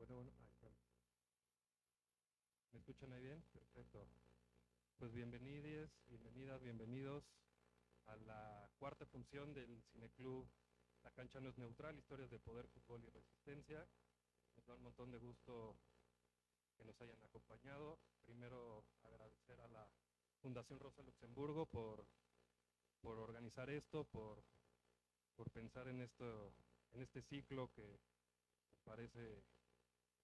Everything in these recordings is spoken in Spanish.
Ahí está. ¿Me escuchan ahí bien? Perfecto. Pues bienvenidas, bienvenidos a la cuarta función del Cineclub La Cancha No es Neutral, Historias de Poder, Fútbol y Resistencia. Nos da un montón de gusto que nos hayan acompañado. Primero agradecer a la Fundación Rosa Luxemburgo por organizar esto, por pensar en este ciclo que me parece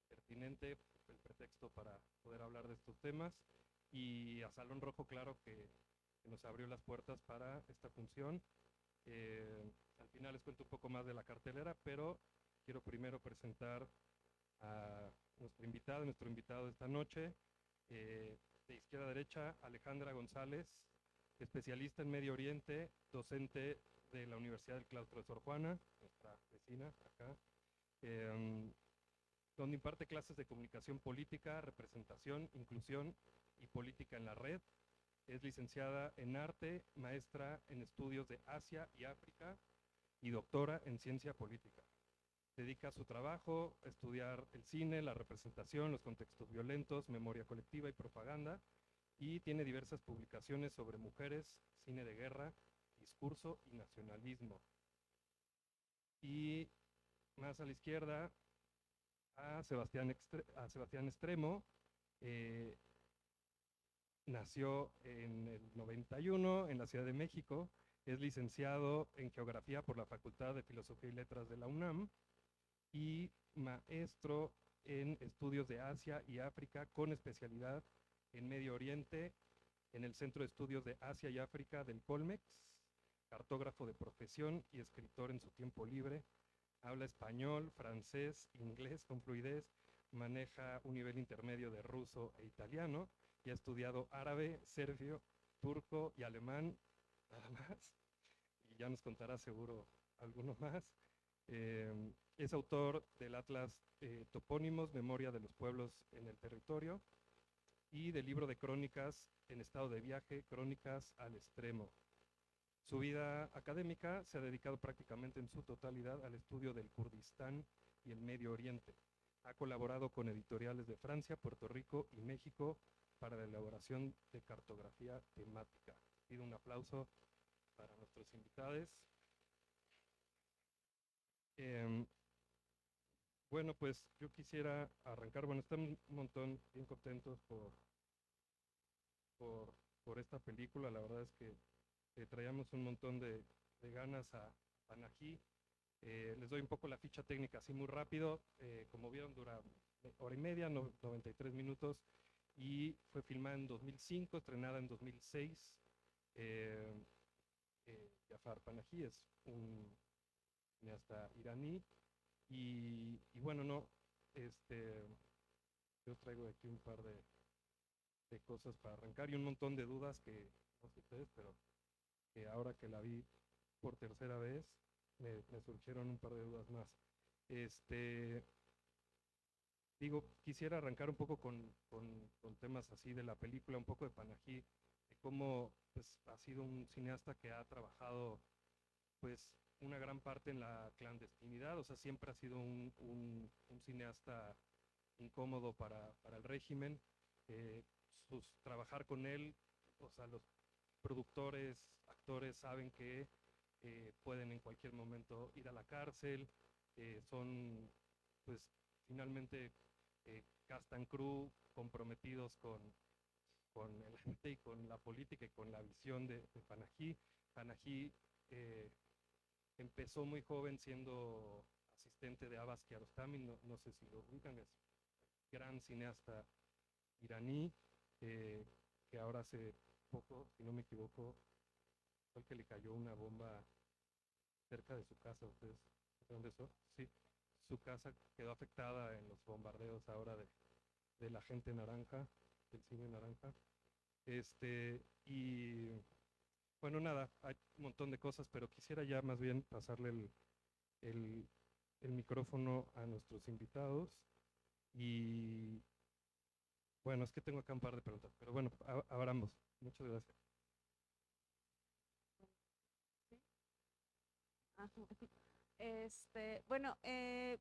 pertinente, el pretexto para poder hablar de estos temas, y a Salón Rojo, claro, que nos abrió las puertas para esta función. Al final les cuento un poco más de la cartelera, pero quiero primero presentar a nuestro invitado de esta noche. De izquierda a derecha, Alejandra González, especialista en Medio Oriente, docente de la Universidad del Claustro de Sor Juana, nuestra vecina acá, eh, donde imparte clases de comunicación política, representación, inclusión y política en la red. Es licenciada en arte, maestra en estudios de Asia y África y doctora en ciencia política. Dedica su trabajo a estudiar el cine, la representación, los contextos violentos, memoria colectiva y propaganda, y tiene diversas publicaciones sobre mujeres, cine de guerra, discurso y nacionalismo. Y más a la izquierda, a Sebastián Extremo. eh, Nació en el 91 en la Ciudad de México. Es licenciado en Geografía por la Facultad de Filosofía y Letras de la UNAM y maestro en estudios de Asia y África con especialidad en Medio Oriente en el Centro de Estudios de Asia y África del Colmex, cartógrafo de profesión y escritor en su tiempo libre. Habla español, francés, inglés con fluidez, maneja un nivel intermedio de ruso e italiano y ha estudiado árabe, serbio, turco y alemán, nada más. Y ya nos contará seguro alguno más. Es autor del Atlas Topónimos, Memoria de los Pueblos en el Territorio, y del libro de crónicas En estado de viaje, Crónicas al Extremo. Su vida académica se ha dedicado prácticamente en su totalidad al estudio del Kurdistán y el Medio Oriente. Ha colaborado con editoriales de Francia, Puerto Rico y México para la elaboración de cartografía temática. Pido un aplauso para nuestros invitados. Eh, bueno, pues yo quisiera arrancar, bueno, están un montón bien contentos por, por esta película. La verdad es que traíamos un montón de ganas a Panají. Les doy un poco la ficha técnica así muy rápido. Como vieron, dura hora y media, 93 minutos, y fue filmada en 2005, estrenada en 2006. Eh, Jafar Panahi es un cineasta iraní. Y bueno, no, este, yo traigo aquí un par de cosas para arrancar y un montón de dudas que, no sé ustedes, pero que ahora que la vi por tercera vez, me surgieron un par de dudas más. Este, Digo, quisiera arrancar un poco con temas así de la película, un poco de Panahi, de cómo pues, ha sido un cineasta que ha trabajado pues una gran parte en la clandestinidad. O sea, siempre ha sido un cineasta incómodo para el régimen. Eh, Trabajar con él, o sea, los productores, actores saben que pueden en cualquier momento ir a la cárcel. Son, pues, finalmente cast and crew comprometidos con el arte y con la política y con la visión de Panahi. Panahi eh, empezó muy joven siendo asistente de Abbas Kiarostami, no sé si lo ubican, es gran cineasta iraní, eh, que ahora hace poco, si no me equivoco, fue el que le cayó una bomba cerca de su casa. ¿Ustedes saben de eso? Sí, su casa quedó afectada en los bombardeos ahora de la gente naranja, del cine naranja. Y bueno, nada, hay un montón de cosas, pero quisiera ya más bien pasarle el, el micrófono a nuestros invitados. Y bueno, es que tengo acá un par de preguntas, pero bueno, abramos. Muchas gracias. Ah, Bueno,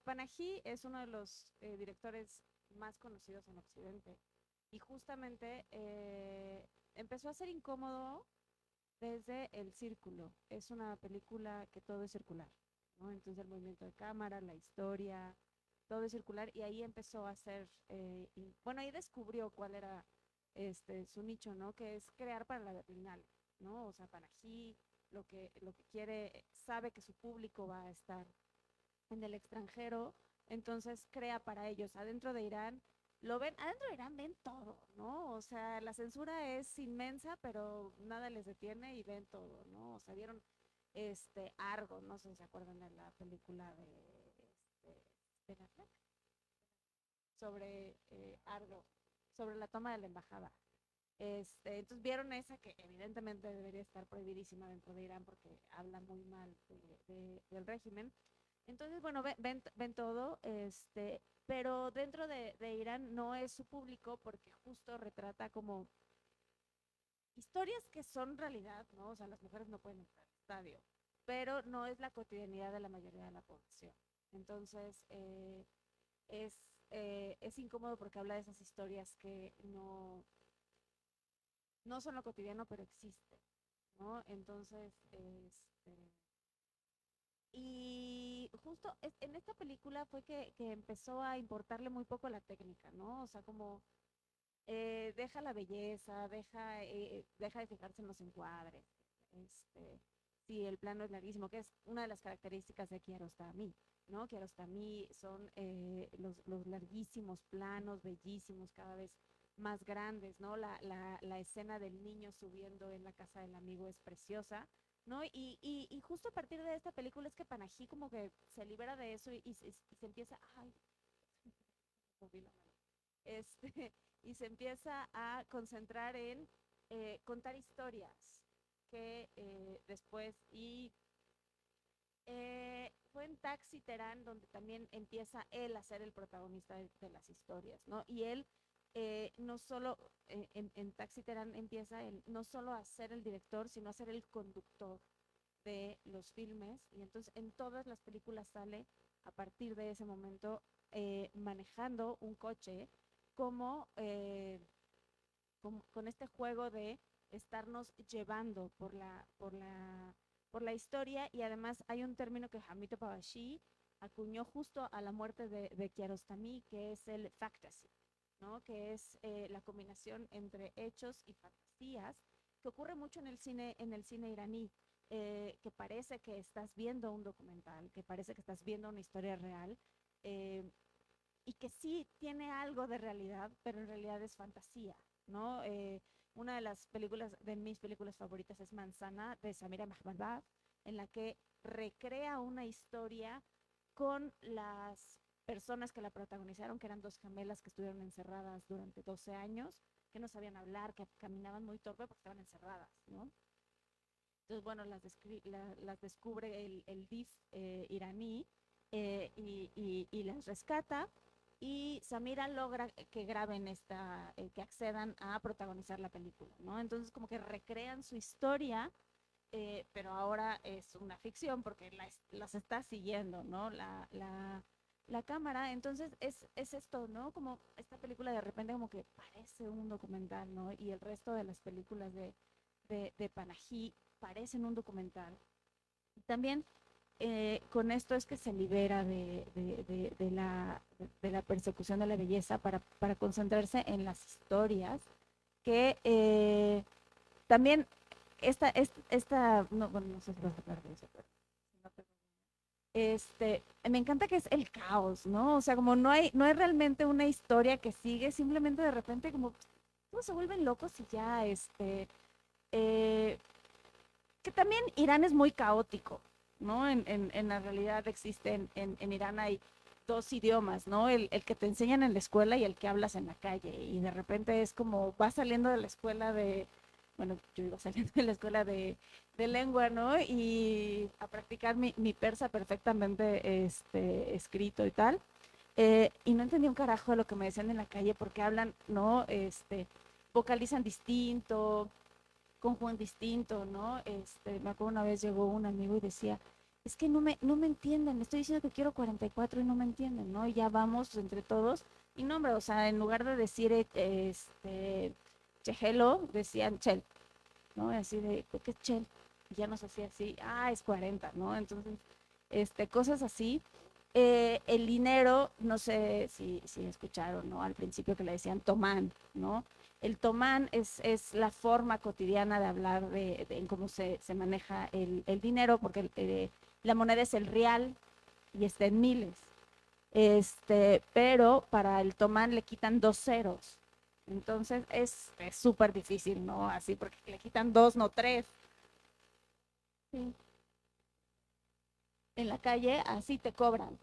Panahi es uno de los directores más conocidos en Occidente y justamente empezó a ser incómodo desde El Círculo. Es una película que todo es circular, ¿no? Entonces el movimiento de cámara, la historia, todo es circular y ahí empezó a hacer, bueno, ahí descubrió cuál era su nicho, ¿no? Que es crear para la Berlinale, ¿no? O sea, Panahi lo que quiere, sabe que su público va a estar en el extranjero, entonces crea para ellos. Adentro de Irán, lo ven, adentro de Irán ven todo, ¿no? O sea, la censura es inmensa, pero nada les detiene y ven todo, ¿no? O sea, vieron Argo, no sé si se acuerdan de la película de Affleck, sobre Argo, sobre la toma de la embajada. Entonces vieron esa que evidentemente debería estar prohibidísima dentro de Irán porque habla muy mal del régimen. Entonces, bueno, ven todo, pero dentro de Irán no es su público porque justo retrata como historias que son realidad, ¿no? O sea, las mujeres no pueden entrar al estadio, pero no es la cotidianidad de la mayoría de la población. Entonces, es, es incómodo porque habla de esas historias que no son lo cotidiano, pero existen, ¿no? Entonces, y justo en esta película fue que empezó a importarle muy poco la técnica, ¿no? O sea, como deja la belleza, deja de fijarse en los encuadres, este, si el plano es larguísimo, que es una de las características de Kiarostami, ¿no? Kiarostami son los larguísimos planos, bellísimos, cada vez más grandes, ¿no? La escena del niño subiendo en la casa del amigo es preciosa, ¿no? Y justo a partir de esta película es que Panají como que se libera de eso y se empieza, ay, este, y se empieza a concentrar en contar historias que después, y fue en Taxi Terán donde también empieza él a ser el protagonista de las historias, ¿no? Y él no solo, en Taxi Terán empieza él no solo a ser el director, sino a ser el conductor de los filmes, y entonces en todas las películas sale a partir de ese momento manejando un coche como con este juego de estarnos llevando por la historia. Y además hay un término que Hamid Pabashi acuñó justo a la muerte de Kiarostami, que es el fantasy, ¿no? Que es la combinación entre hechos y fantasías, que ocurre mucho en el cine iraní, que parece que estás viendo un documental, que parece que estás viendo una historia real, eh, y que sí tiene algo de realidad, pero en realidad es fantasía, ¿no? Una de las películas, de mis películas favoritas es Manzana, de Samira Mahmoudbaf, en la que recrea una historia con las personas que la protagonizaron, que eran dos gemelas que estuvieron encerradas durante 12 años, que no sabían hablar, que caminaban muy torpe porque estaban encerradas, ¿no? Entonces, bueno, las descubre el DIF iraní, y las rescata. Y Samira logra que graben que accedan a protagonizar la película, ¿no? Entonces, como que recrean su historia, pero ahora es una ficción porque las está siguiendo, ¿no? La cámara. Entonces, es esto, ¿no? Como esta película de repente como que parece un documental, ¿no? Y el resto de las películas de Panahi parecen un documental. También con esto es que se libera de la persecución de la belleza para concentrarse en las historias que también no, bueno, no sé si vas a hablar de eso, pero me encanta que es el caos, ¿no? O sea, como no hay realmente una historia que sigue, simplemente de repente como todos se vuelven locos y ya, eh, que también Irán es muy caótico, ¿no? En la realidad existen, en Irán hay dos idiomas, ¿no? El que te enseñan en la escuela y el que hablas en la calle. Y de repente es como vas saliendo de la escuela bueno, yo iba saliendo de la escuela de lengua, ¿no? Y a practicar mi persa perfectamente escrito y tal. Y no entendía un carajo de lo que me decían en la calle porque hablan, ¿no? Vocalizan distinto, con Juan distinto, ¿no? Me acuerdo una vez llegó un amigo y decía, es que no me entienden, estoy diciendo que quiero 44 y no me entienden, ¿no? Y ya vamos entre todos. Y no, hombre, o sea, en lugar de decir, chejelo, decían chel, ¿no? Así de, ¿qué es chel? Y ya nos hacía así, es 40, ¿no? Entonces, cosas así. El dinero, no sé si escucharon, ¿no? Al principio que le decían tomán, ¿no? El tomán es la forma cotidiana de hablar en cómo se maneja el dinero, porque la moneda es el real y está en miles. Pero para el tomán le quitan 2 ceros. Entonces es súper difícil, ¿no? Así, porque le quitan 2, no 3. Sí. En la calle así te cobran.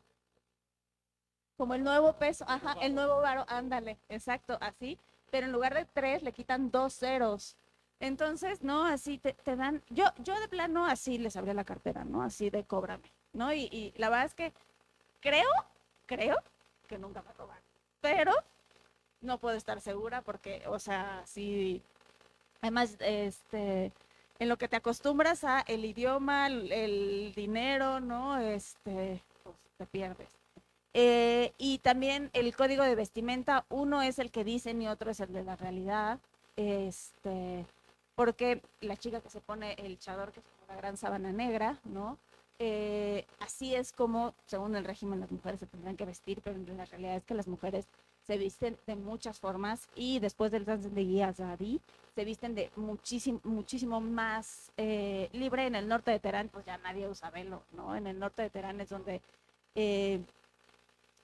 Como el nuevo peso, ajá, el nuevo varo, ándale, exacto, así, pero en lugar de 3 le quitan 2 ceros. Entonces, no, así te dan, yo de plano así les abría la cartera, ¿no? Así de cóbrame, ¿no? Y la verdad es que creo, creo que nunca me robaron, pero no puedo estar segura porque, o sea, sí, además, en lo que te acostumbras a el idioma, el dinero, ¿no? Pues te pierdes. Y también el código de vestimenta, uno es el que dicen y otro es el de la realidad. Este, Porque la chica que se pone el chador, que es como la gran sábana negra, ¿no? Así es como, según el régimen, las mujeres se tendrán que vestir, pero en la realidad es que las mujeres se visten de muchas formas y después del dance de Guiazadi se visten de muchísimo, muchísimo más libre. En el norte de Teherán, pues ya nadie usa velo, ¿no? En el norte de Teherán es donde eh,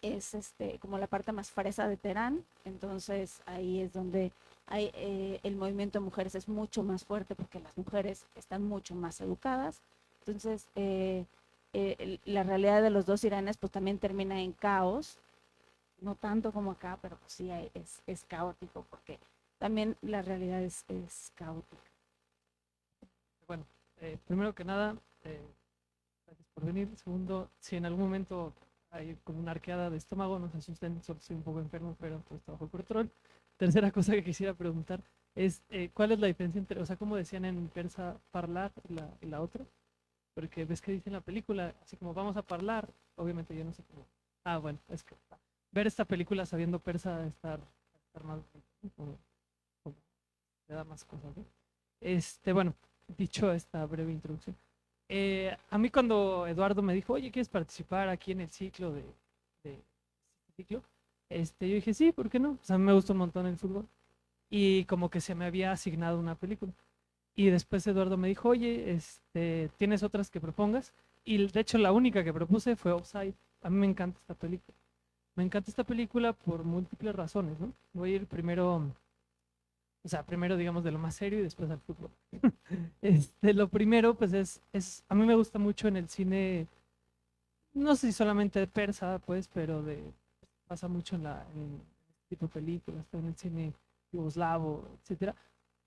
es como la parte más fresa de Teherán, entonces ahí es donde el movimiento de mujeres es mucho más fuerte porque las mujeres están mucho más educadas, entonces la realidad de los dos Iranes pues también termina en caos, no tanto como acá, pero pues sí es caótico porque también la realidad es caótica. Bueno, primero que nada, gracias por venir. Segundo, si en algún momento hay como una arqueada de estómago, no se asusten, solo estoy un poco enfermo, pero todo está bajo control. Tercera cosa que quisiera preguntar es, ¿cuál es la diferencia entre, o sea, cómo decían en persa parlar y la otra? Porque ves que dice en la película, así como vamos a hablar, obviamente yo no sé cómo. Ah, bueno, es que ver esta película sabiendo persa estar más, como, como le da más cosas, ¿no? Bueno, dicho esta breve introducción, a mí cuando Eduardo me dijo, oye, ¿quieres participar aquí en el ciclo de este ciclo? Yo dije, sí, ¿por qué no? O sea, a mí me gusta un montón el fútbol y como que se me había asignado una película. Y después Eduardo me dijo, oye, ¿tienes otras que propongas? Y de hecho la única que propuse fue Offside. A mí me encanta esta película. Me encanta esta película por múltiples razones, ¿no? Voy a ir primero, o sea, primero digamos de lo más serio y después al fútbol. Lo primero, pues a mí me gusta mucho en el cine, no sé si solamente de persa, pues, pero pasa mucho en este tipo de películas, en el cine yugoslavo, etcétera,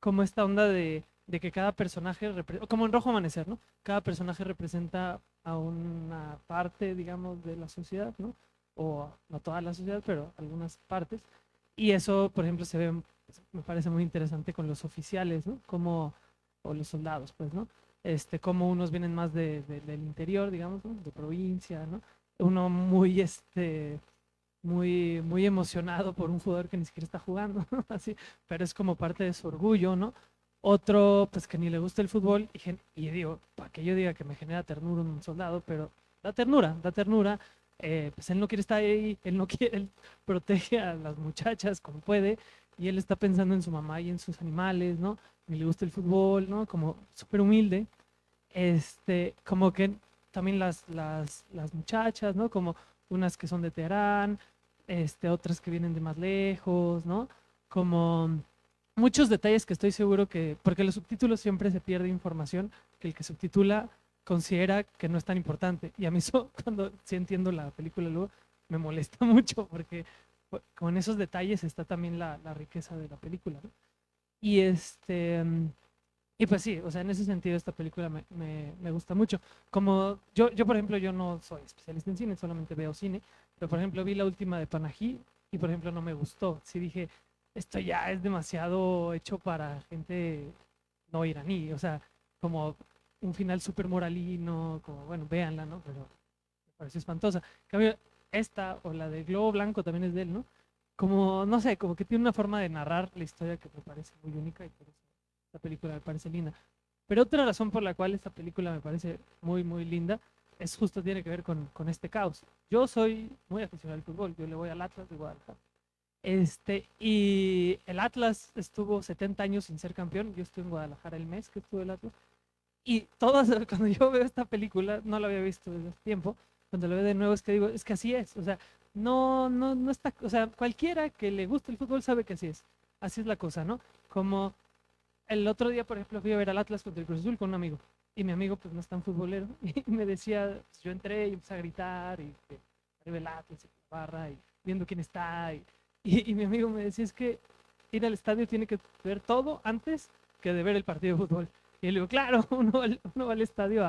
como esta onda de que cada personaje, como en Rojo Amanecer, ¿no? Cada personaje representa a una parte, digamos, de la sociedad, ¿no? O no toda la sociedad, pero algunas partes. Y eso, por ejemplo, se ve, me parece muy interesante con los oficiales, ¿no? Como, o los soldados, pues, ¿no? Como unos vienen más del interior, digamos, ¿no? De provincia, ¿no? Uno muy, muy emocionado por un jugador que ni siquiera está jugando, ¿no? Así, pero es como parte de su orgullo, ¿no? Otro, pues que ni le gusta el fútbol, y digo, para que yo diga que me genera ternura un soldado, pero da ternura, pues él no quiere estar ahí, él no quiere, él protege a las muchachas como puede, y él está pensando en su mamá y en sus animales, ¿no? Ni le gusta el fútbol, ¿no? Como súper humilde, como que también las muchachas, ¿no? Como unas que son de Teherán, otras que vienen de más lejos, ¿no? Como muchos detalles que estoy seguro que, porque los subtítulos siempre se pierde información que el que subtitula considera que no es tan importante. Y a mí eso, cuando sí entiendo la película luego, me molesta mucho porque con esos detalles está también la riqueza de la película, ¿no? Y y pues sí, o sea, en ese sentido esta película me gusta mucho. Como yo, por ejemplo, yo no soy especialista en cine, solamente veo cine, pero por ejemplo vi la última de Panají y por ejemplo no me gustó. Sí dije, esto ya es demasiado hecho para gente no iraní, o sea, como un final súper moralino, como, bueno, véanla, ¿no? Pero me pareció espantosa. En cambio, esta o la de Globo Blanco también es de él, ¿no? Como, no sé, como que tiene una forma de narrar la historia que me parece muy única y por eso esta película me parece linda. Pero otra razón por la cual esta película me parece muy, muy linda es justo tiene que ver con este caos. Yo soy muy aficionado al fútbol, yo le voy al Atlas de Guadalajara. Y el Atlas estuvo 70 años sin ser campeón. Yo estuve en Guadalajara el mes que estuvo el Atlas. Y todas, cuando yo veo esta película, no la había visto desde hace tiempo, cuando la veo de nuevo es que digo, es que así es. O sea, no está, o sea, cualquiera que le guste el fútbol sabe que así es. Así es la cosa, ¿no? Como el otro día, por ejemplo, fui a ver al Atlas contra el Cruz Azul con un amigo. Y mi amigo, pues no es tan futbolero. Y me decía, pues, yo entré y empecé a gritar y que arriba el Atlas y la barra y viendo quién está. Y mi amigo me decía, es que ir al estadio tiene que ver todo antes que de ver el partido de fútbol. Y le digo, claro, uno va al estadio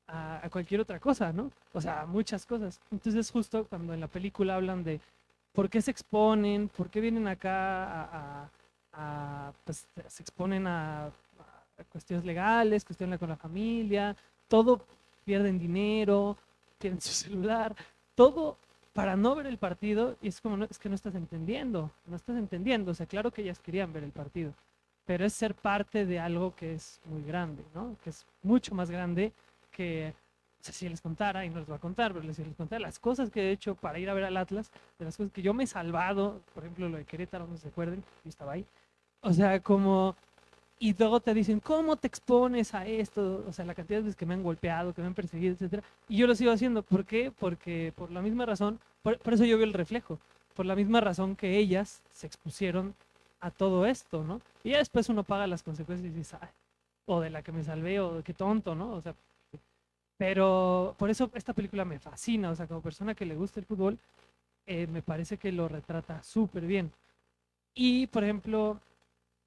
a cualquier otra cosa, ¿no? O sea, muchas cosas. Entonces justo cuando en la película hablan de por qué se exponen, por qué vienen acá pues se exponen a cuestiones legales, cuestiones con la familia, todo, pierden dinero, pierden su celular, todo para no ver el partido. Y es como, no, es que no estás entendiendo, no estás entendiendo. O sea, claro que ellas querían ver el partido, pero es ser parte de algo que es muy grande, ¿no? Que es mucho más grande que, o sea, si les contara, y no les voy a contar, pero si les contara las cosas que he hecho para ir a ver al Atlas, de las cosas que yo me he salvado, por ejemplo, lo de Querétaro, no se acuerden, yo estaba ahí. O sea, como, y luego te dicen, ¿cómo te expones a esto? O sea, la cantidad de veces que me han golpeado, que me han perseguido, etcétera. Y yo lo sigo haciendo. ¿Por qué? Porque por la misma razón, por eso yo veo el reflejo, por la misma razón que ellas se expusieron a todo esto, ¿no? Y ya después uno paga las consecuencias y dices, ay, o de la que me salvé, o qué tonto, ¿no? O sea, pero por eso esta película me fascina, o sea, como persona que le gusta el fútbol, me parece que lo retrata súper bien. Y, por ejemplo,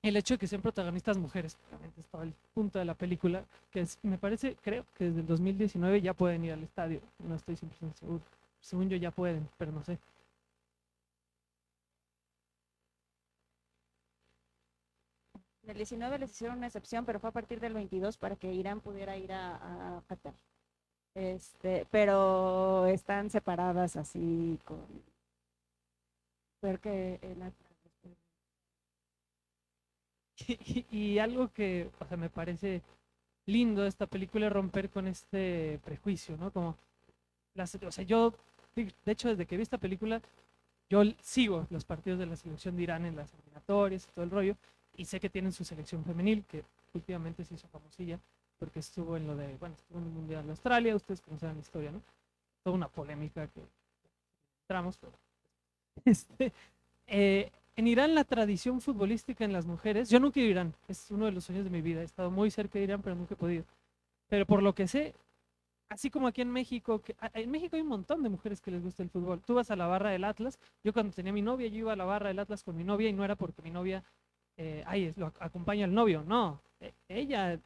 el hecho de que sean protagonistas mujeres, obviamente estaba el punto de la película, que es, me parece, creo que desde el 2019 ya pueden ir al estadio, no estoy 100% seguro. Según yo ya pueden, pero no sé. En el 19 les hicieron una excepción, pero fue a partir del 22 para que Irán pudiera ir a Qatar. Pero están separadas así con peor que el Atlas. Y algo que, o sea, me parece lindo de esta película es romper con este prejuicio, ¿no? Como, o sea, yo, de hecho, desde que vi esta película, yo sigo los partidos de la selección de Irán en las eliminatorias y todo el rollo, y sé que tienen su selección femenil, que últimamente se hizo famosilla, porque estuvo en lo de, bueno, estuvo en el Mundial de Australia, ustedes conocen la historia, ¿no? Toda una polémica que entramos, pero este, en Irán la tradición futbolística en las mujeres, yo nunca he ido a Irán, es uno de los sueños de mi vida, he estado muy cerca de Irán, pero nunca he podido. Pero por lo que sé, así como aquí en México, en México hay un montón de mujeres que les gusta el fútbol. Tú vas a la barra del Atlas, yo cuando tenía mi novia, yo iba a la barra del Atlas con mi novia y no era porque mi novia, lo acompaña al novio, no. Ella,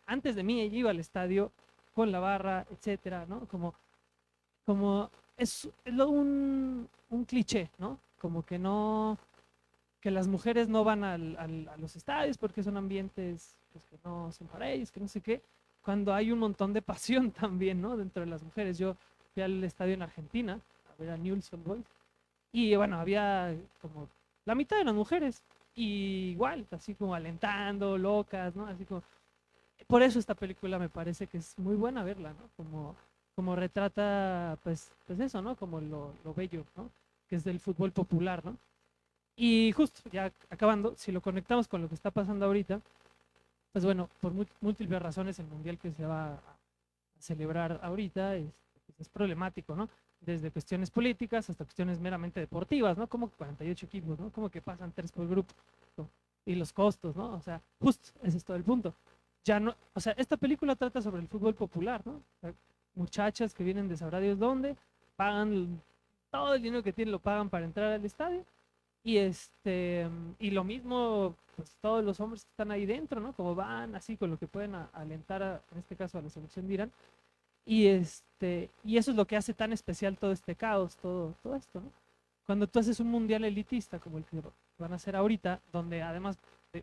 antes de mí, ella iba al estadio con la barra, etcétera, ¿no? Como un cliché, ¿no? Como que no, que las mujeres no van a los estadios porque son ambientes pues, que no son para ellos, que no sé qué, cuando hay un montón de pasión también, ¿no? Dentro de las mujeres. Yo fui al estadio en Argentina a ver a Newell's Old Boys y bueno, había como la mitad de las mujeres y igual, así como alentando, locas, ¿no? Así como, por eso esta película me parece que es muy buena verla, ¿no? Como retrata, pues eso, ¿no? Como lo bello, ¿no? Que es del fútbol popular, ¿no? Y justo, ya acabando, si lo conectamos con lo que está pasando ahorita, pues bueno, por múltiples razones el mundial que se va a celebrar ahorita pues es problemático, ¿no? Desde cuestiones políticas hasta cuestiones meramente deportivas, ¿no? Como 48 equipos, ¿no? Como que pasan 3 por grupo, ¿no? Y los costos, ¿no? O sea, justo, ese es todo el punto. Ya no, o sea, esta película trata sobre el fútbol popular, ¿no? O sea, muchachas que vienen de sabrá Dios dónde, pagan todo el dinero que tienen, lo pagan para entrar al estadio y lo mismo, pues todos los hombres que están ahí dentro, ¿no? Como van así con lo que pueden alentar, en este caso a la selección de Irán. Y eso es lo que hace tan especial todo este caos, todo esto, ¿no? Cuando tú haces un mundial elitista como el que van a hacer ahorita, donde además,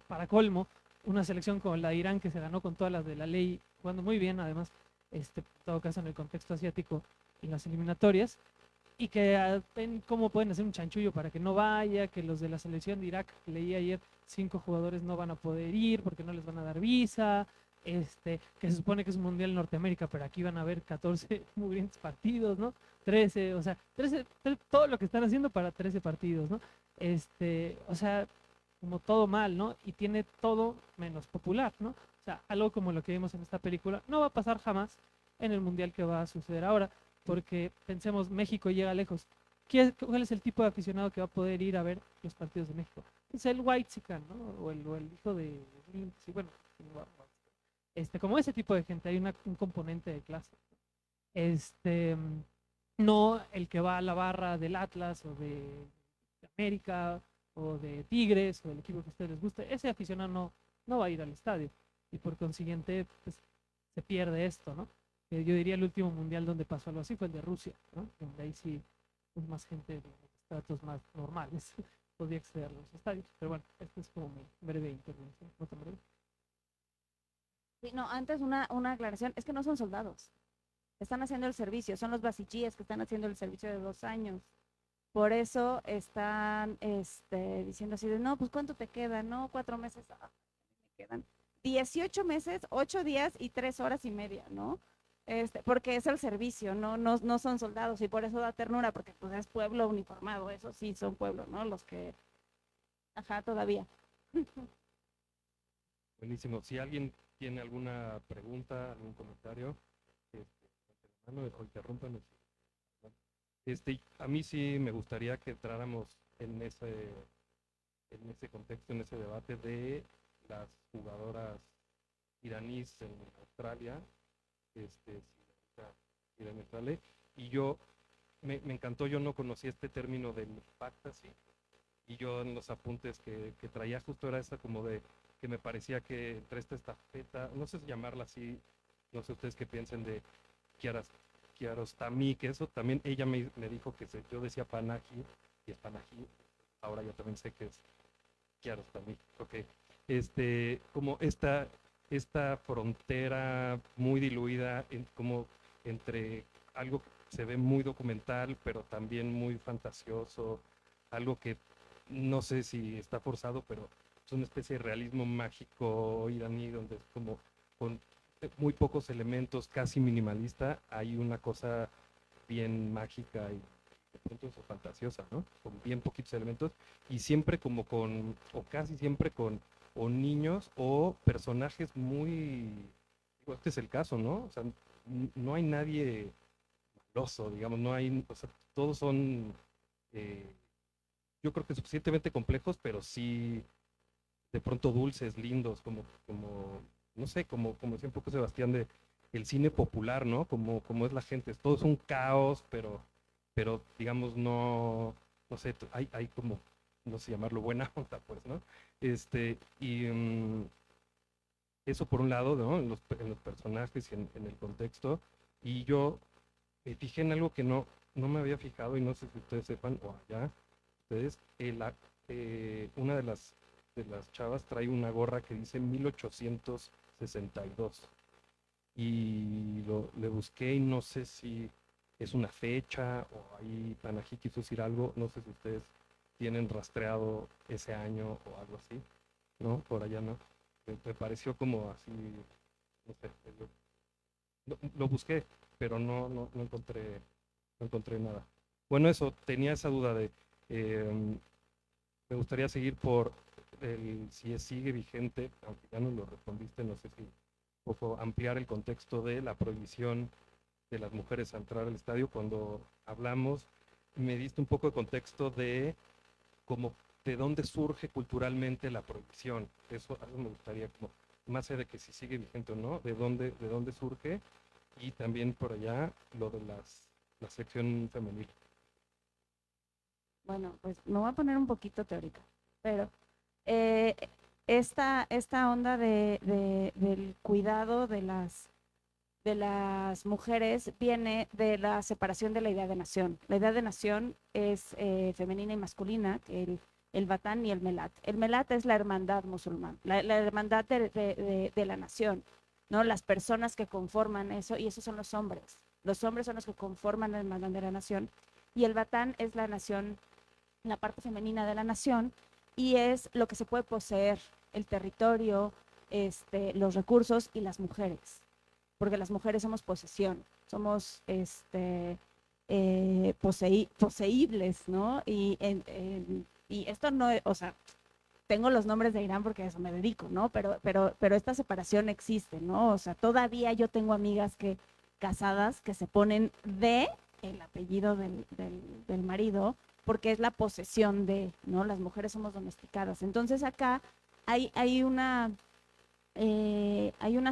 para colmo, una selección como la de Irán que se ganó con todas las de la ley, jugando muy bien además, en todo caso en el contexto asiático en las eliminatorias, y que ven cómo pueden hacer un chanchullo para que no vaya, que los de la selección de Irak, leí ayer, 5 jugadores no van a poder ir porque no les van a dar visa, que se supone que es un mundial en Norteamérica, pero aquí van a haber 14 mugrientes partidos, ¿no? 13, o sea, 13, todo lo que están haciendo para 13 partidos, ¿no? O sea, como todo mal, ¿no? Y tiene todo menos popular, ¿no? O sea, algo como lo que vimos en esta película no va a pasar jamás en el mundial que va a suceder ahora, porque pensemos, México llega lejos. ¿Cuál es el tipo de aficionado que va a poder ir a ver los partidos de México? Es el white chican, ¿no? O el hijo de... Sí, bueno, como ese tipo de gente, hay un componente de clase. Este, no el que va a la barra del Atlas o de América o de Tigres o del equipo que a ustedes les guste, ese aficionado no va a ir al estadio y por consiguiente pues, se pierde esto, ¿no? Yo diría el último mundial donde pasó algo así fue el de Rusia, ¿no? Donde ahí sí pues, más gente de estratos más normales podía acceder a los estadios. Pero bueno, esta es como mi breve intervención, ¿no tan breve? Sí, no, antes una aclaración, es que no son soldados, están haciendo el servicio, son los basichíes que están haciendo el servicio de 2 años. Por eso están diciendo así de, no, pues ¿cuánto te queda? No, 4 meses, me quedan 18 meses, 8 días y 3 horas y media, ¿no? Porque es el servicio, no son soldados y por eso da ternura, porque pues es pueblo uniformado, eso sí son pueblo, ¿no? Los que, ajá, todavía. Buenísimo. Si alguien tiene alguna pregunta, algún comentario, o interrúmpanos. A mí sí me gustaría que entráramos en ese contexto, en ese debate de las jugadoras iraníes en Australia, y yo me encantó, yo no conocía este término del fantasy, y yo en los apuntes que traía justo era esa como de que me parecía que entre esta estafeta, no sé si llamarla así, no sé ustedes qué piensen de Kiarostami, que eso también ella me dijo que yo decía Panaji, y es Panaji, ahora ya también sé que es Kiarostami, ok. Como esta frontera muy diluida como entre algo que se ve muy documental, pero también muy fantasioso, algo que no sé si está forzado, pero es una especie de realismo mágico iraní, donde es como con muy pocos elementos, casi minimalista, hay una cosa bien mágica y de pronto eso fantasiosa, ¿no? Con bien poquitos elementos y siempre como o casi siempre con o niños o personajes muy, este es el caso, ¿no? O sea, no hay nadie maloso, digamos, no hay, o sea, todos son, yo creo que suficientemente complejos, pero sí de pronto dulces, lindos, como no sé, como decía un poco Sebastián, de el cine popular, ¿no? Como es la gente, todo es un caos, pero digamos, no sé, hay como, no sé llamarlo buena onda, pues, ¿no? Y eso por un lado, ¿no? En los personajes y en el contexto, y yo me fijé en algo que no me había fijado, y no sé si ustedes sepan, o allá, ustedes, una de las chavas trae una gorra que dice 1862 y le busqué y no sé si es una fecha o ahí Panají quiso decir algo, no sé si ustedes tienen rastreado ese año o algo así, ¿no? Por allá no. Me pareció como así, no sé, lo busqué, pero no encontré nada. Bueno, eso, tenía esa duda de, me gustaría seguir por si sigue vigente, aunque ya no lo respondiste, no sé si un poco ampliar el contexto de la prohibición de las mujeres a entrar al estadio. Cuando hablamos, me diste un poco de contexto de cómo, de dónde surge culturalmente la prohibición. Eso algo me gustaría, como, más allá de que si sigue vigente o no, de dónde surge, y también por allá lo de la sección femenil. Bueno, pues me voy a poner un poquito teórica, pero eh, esta onda del cuidado de las mujeres viene de la separación de la idea de nación. La idea de nación es femenina y masculina, que el batán y el melat. El melat es la hermandad musulmana, la hermandad de la nación, ¿no? Las personas que conforman eso, y esos son los hombres. Los hombres son los que conforman la hermandad de la nación, y el batán es la nación, la parte femenina de la nación, y es lo que se puede poseer, el territorio, los recursos y las mujeres, porque las mujeres somos posesión, somos poseíbles, ¿no? Y esto no, o sea, tengo los nombres de Irán porque a eso me dedico, ¿no? Pero esta separación existe, ¿no? O sea, todavía yo tengo amigas casadas que se ponen de el apellido del marido porque es la posesión de, ¿no? Las mujeres somos domesticadas. Entonces acá hay una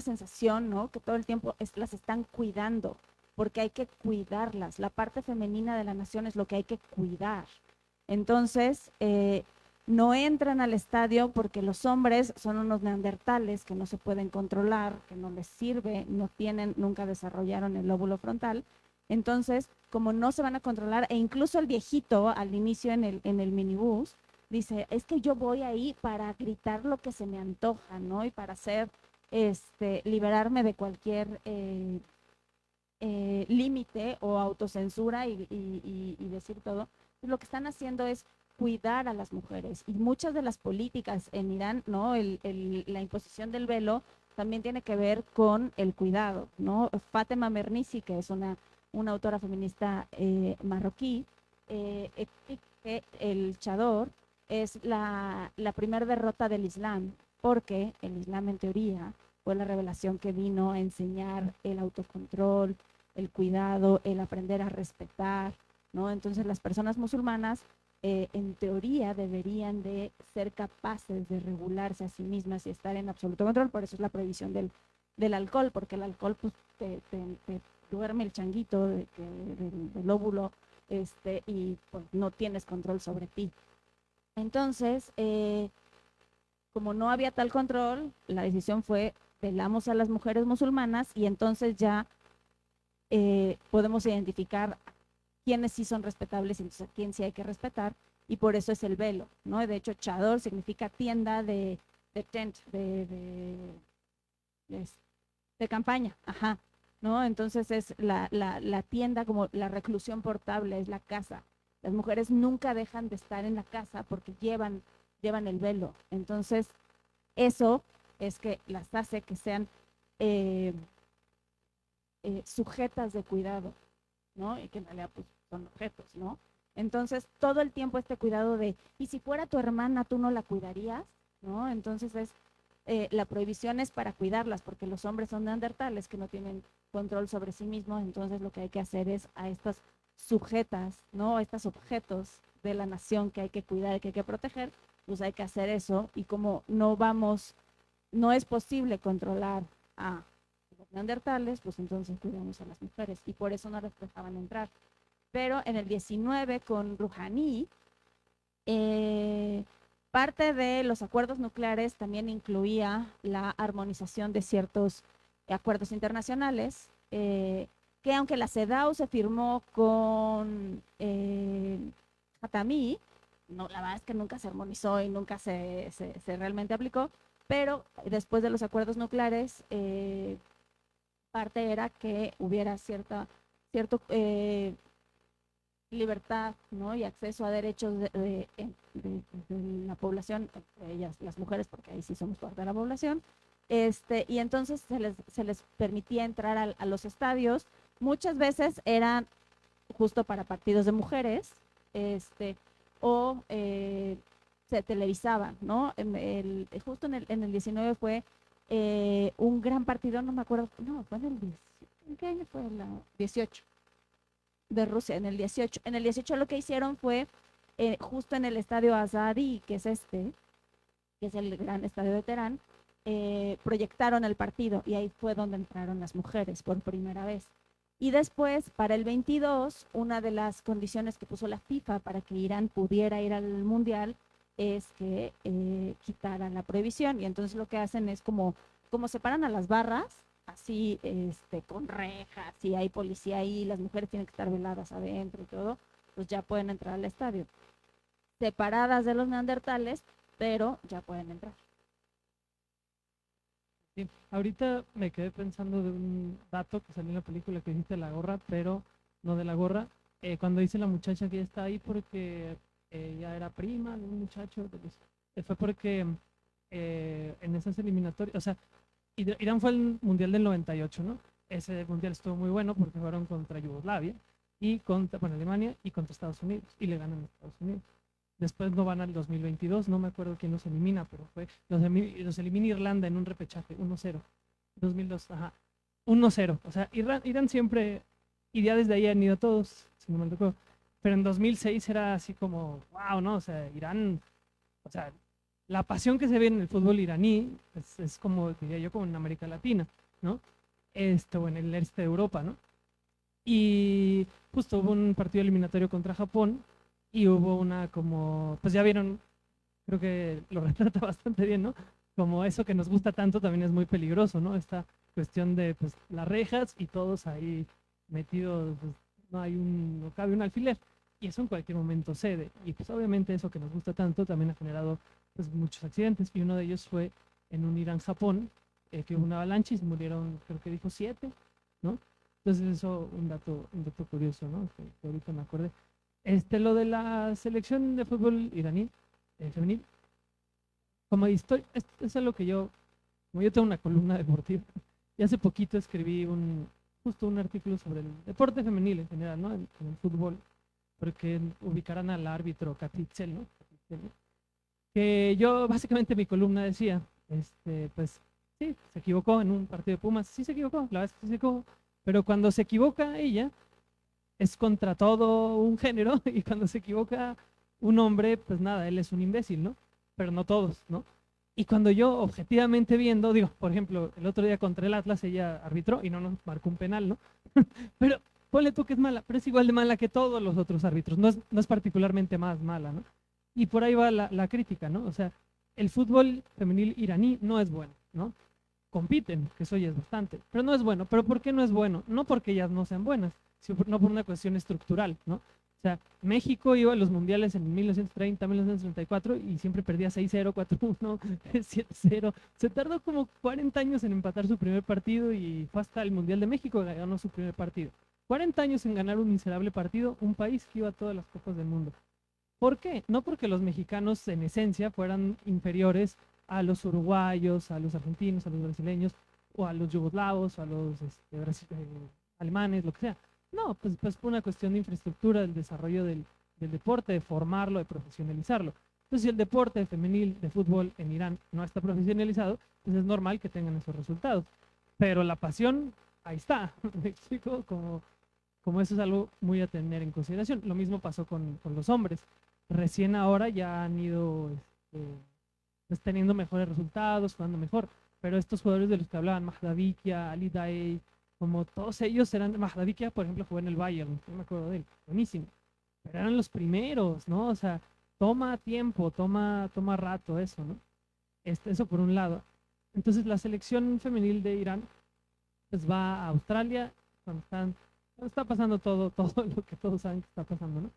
sensación, ¿no? Que todo el tiempo las están cuidando, porque hay que cuidarlas. La parte femenina de la nación es lo que hay que cuidar. Entonces, no entran al estadio porque los hombres son unos neandertales que no se pueden controlar, que no les sirve, nunca desarrollaron el lóbulo frontal. Entonces, como no se van a controlar, e incluso el viejito al inicio en el minibús dice, es que yo voy ahí para gritar lo que se me antoja, ¿no? Y para hacer, liberarme de cualquier límite o autocensura y decir todo. Lo que están haciendo es cuidar a las mujeres, y muchas de las políticas en Irán, ¿no? La imposición del velo también tiene que ver con el cuidado, ¿no? Fátima Mernissi, que es una autora feminista marroquí, explica que el chador es la primera derrota del Islam, porque el Islam en teoría fue la revelación que vino a enseñar el autocontrol, el cuidado, el aprender a respetar, ¿no? Entonces las personas musulmanas en teoría deberían de ser capaces de regularse a sí mismas y estar en absoluto control. Por eso es la prohibición del alcohol, porque el alcohol pues, te duerme el changuito del óvulo y pues, no tienes control sobre ti. Entonces, como no había tal control, la decisión fue velamos a las mujeres musulmanas, y entonces ya podemos identificar quiénes sí son respetables y entonces a quién sí hay que respetar, y por eso es el velo, ¿no? De hecho, chador significa tienda de tent, de campaña, ajá, ¿no? Entonces es la tienda, como la reclusión portable, es la casa. Las mujeres nunca dejan de estar en la casa porque llevan el velo. Entonces, eso es que las hace que sean sujetas de cuidado, ¿no? Y que en realidad pues, son objetos, ¿no? Entonces, todo el tiempo este cuidado de, y si fuera tu hermana, ¿tú no la cuidarías? ¿No? Entonces, la prohibición es para cuidarlas, porque los hombres son neandertales que no tienen control sobre sí mismos. Entonces, lo que hay que hacer es a estas sujetas, ¿no? A estos objetos de la nación que hay que cuidar, que hay que proteger, pues hay que hacer eso. Y como no es posible controlar a los neandertales, pues entonces cuidamos a las mujeres, y por eso no les dejaban entrar. Pero en el 19 con Rouhani, parte de los acuerdos nucleares también incluía la armonización de ciertos acuerdos internacionales, que aunque la CEDAW se firmó con Khatami, no, la verdad es que nunca se armonizó y nunca se realmente aplicó, pero después de los acuerdos nucleares, parte era que hubiera cierto libertad, ¿no? Y acceso a derechos de la población, entre ellas las mujeres, porque ahí sí somos parte de la población, y entonces se les permitía entrar a los estadios. Muchas veces eran justo para partidos de mujeres, o se televisaban, ¿no? Justo en el 19 fue un gran partido, no me acuerdo, no, fue en el 18, ¿en qué año fue? El 18 de Rusia, en el 18. En el 18 lo que hicieron fue, justo en el estadio Azadi, que es que es el gran estadio de Teherán, proyectaron el partido, y ahí fue donde entraron las mujeres por primera vez. Y después, para el 22, una de las condiciones que puso la FIFA para que Irán pudiera ir al Mundial es que quitaran la prohibición. Y entonces lo que hacen es como separan a las barras, así con rejas, y hay policía ahí, las mujeres tienen que estar veladas adentro y todo, pues ya pueden entrar al estadio. separadas de los neandertales, pero ya pueden entrar. Sí, ahorita me quedé pensando de un dato que salió en la película que dijiste la gorra, pero no de la gorra. Cuando dice la muchacha que ella está ahí porque ella era prima de un muchacho, fue porque en esas eliminatorias, o sea, Irán fue el Mundial del 98, ¿no? Ese Mundial estuvo muy bueno porque fueron contra Yugoslavia y contra, bueno, Alemania y contra Estados Unidos y le ganan a Estados Unidos. Después no van al 2022, no me acuerdo quién los elimina, pero los elimina Irlanda en un repechaje, 1-0. 2002, ajá. 1-0. O sea, Irán siempre, y ya desde ahí han ido todos, si no me recuerdo. Pero en 2006 era así como, wow, ¿no? O sea, Irán, o sea, la pasión que se ve en el fútbol iraní es como, diría yo, como en América Latina, ¿no? O en el este de Europa, ¿no? Y justo hubo un partido eliminatorio contra Japón y hubo una como, pues ya vieron, creo que lo retrata bastante bien, ¿no? Como eso que nos gusta tanto también es muy peligroso, ¿no? Esta cuestión de pues, las rejas y todos ahí metidos, pues, no cabe un alfiler. Y eso en cualquier momento cede. Y pues obviamente eso que nos gusta tanto también ha generado pues muchos accidentes. Y uno de ellos fue en un Irán-Japón, que hubo una avalancha y se murieron, creo que dijo 7, ¿no? Entonces eso, un dato curioso, ¿no? Que ahorita me acordé. Lo de la selección de fútbol iraní, femenil, como historia, es algo que como yo tengo una columna deportiva, y hace poquito escribí justo un artículo sobre el deporte femenil en general, ¿no? En el fútbol, porque ubicarán al árbitro Katitzel, ¿no? Que yo, básicamente mi columna decía, pues, sí, se equivocó en un partido de Pumas, sí se equivocó, la verdad es que sí se equivocó, pero cuando se equivoca ella, es contra todo un género, y cuando se equivoca un hombre, pues nada, él es un imbécil, ¿no? Pero no todos, ¿no? Y cuando yo objetivamente viendo, digo, por ejemplo, el otro día contra el Atlas ella arbitró y no nos marcó un penal, ¿no? Pero ponle tú que es mala, pero es igual de mala que todos los otros árbitros, no es particularmente más mala, ¿no? Y por ahí va la crítica, ¿no? O sea, el fútbol femenil iraní no es bueno, ¿no? Compiten, que eso ya es bastante, pero no es bueno. ¿Pero por qué no es bueno? No porque ellas no sean buenas, sino no por una cuestión estructural, ¿no? O sea, México iba a los mundiales en 1930, 1934 y siempre perdía 6-0, 4-1, 7-0. Se tardó como 40 años en empatar su primer partido y fue hasta el Mundial de México que ganó su primer partido. 40 años en ganar un miserable partido, un país que iba a todas las copas del mundo. ¿Por qué? No porque los mexicanos en esencia fueran inferiores a los uruguayos, a los argentinos, a los brasileños, o a los yugoslavos, o a los alemanes, lo que sea. No, pues por una cuestión de infraestructura, del desarrollo del deporte, de formarlo, de profesionalizarlo. Entonces, si el deporte femenil de fútbol en Irán no está profesionalizado, pues es normal que tengan esos resultados. Pero la pasión, ahí está. ¿Me explico? Como eso es algo muy a tener en consideración. Lo mismo pasó con los hombres. Recién ahora ya han ido pues, teniendo mejores resultados, jugando mejor. Pero estos jugadores de los que hablaban, Mahdavikia, Ali Daei, como todos ellos eran, Mahdavikia, por ejemplo, jugó en el Bayern, no me acuerdo de él, buenísimo. Pero eran los primeros, ¿no? O sea, toma tiempo, toma rato eso, ¿no? Eso por un lado. Entonces la selección femenil de Irán pues va a Australia cuando está pasando todo lo que todos saben que está pasando, ¿no?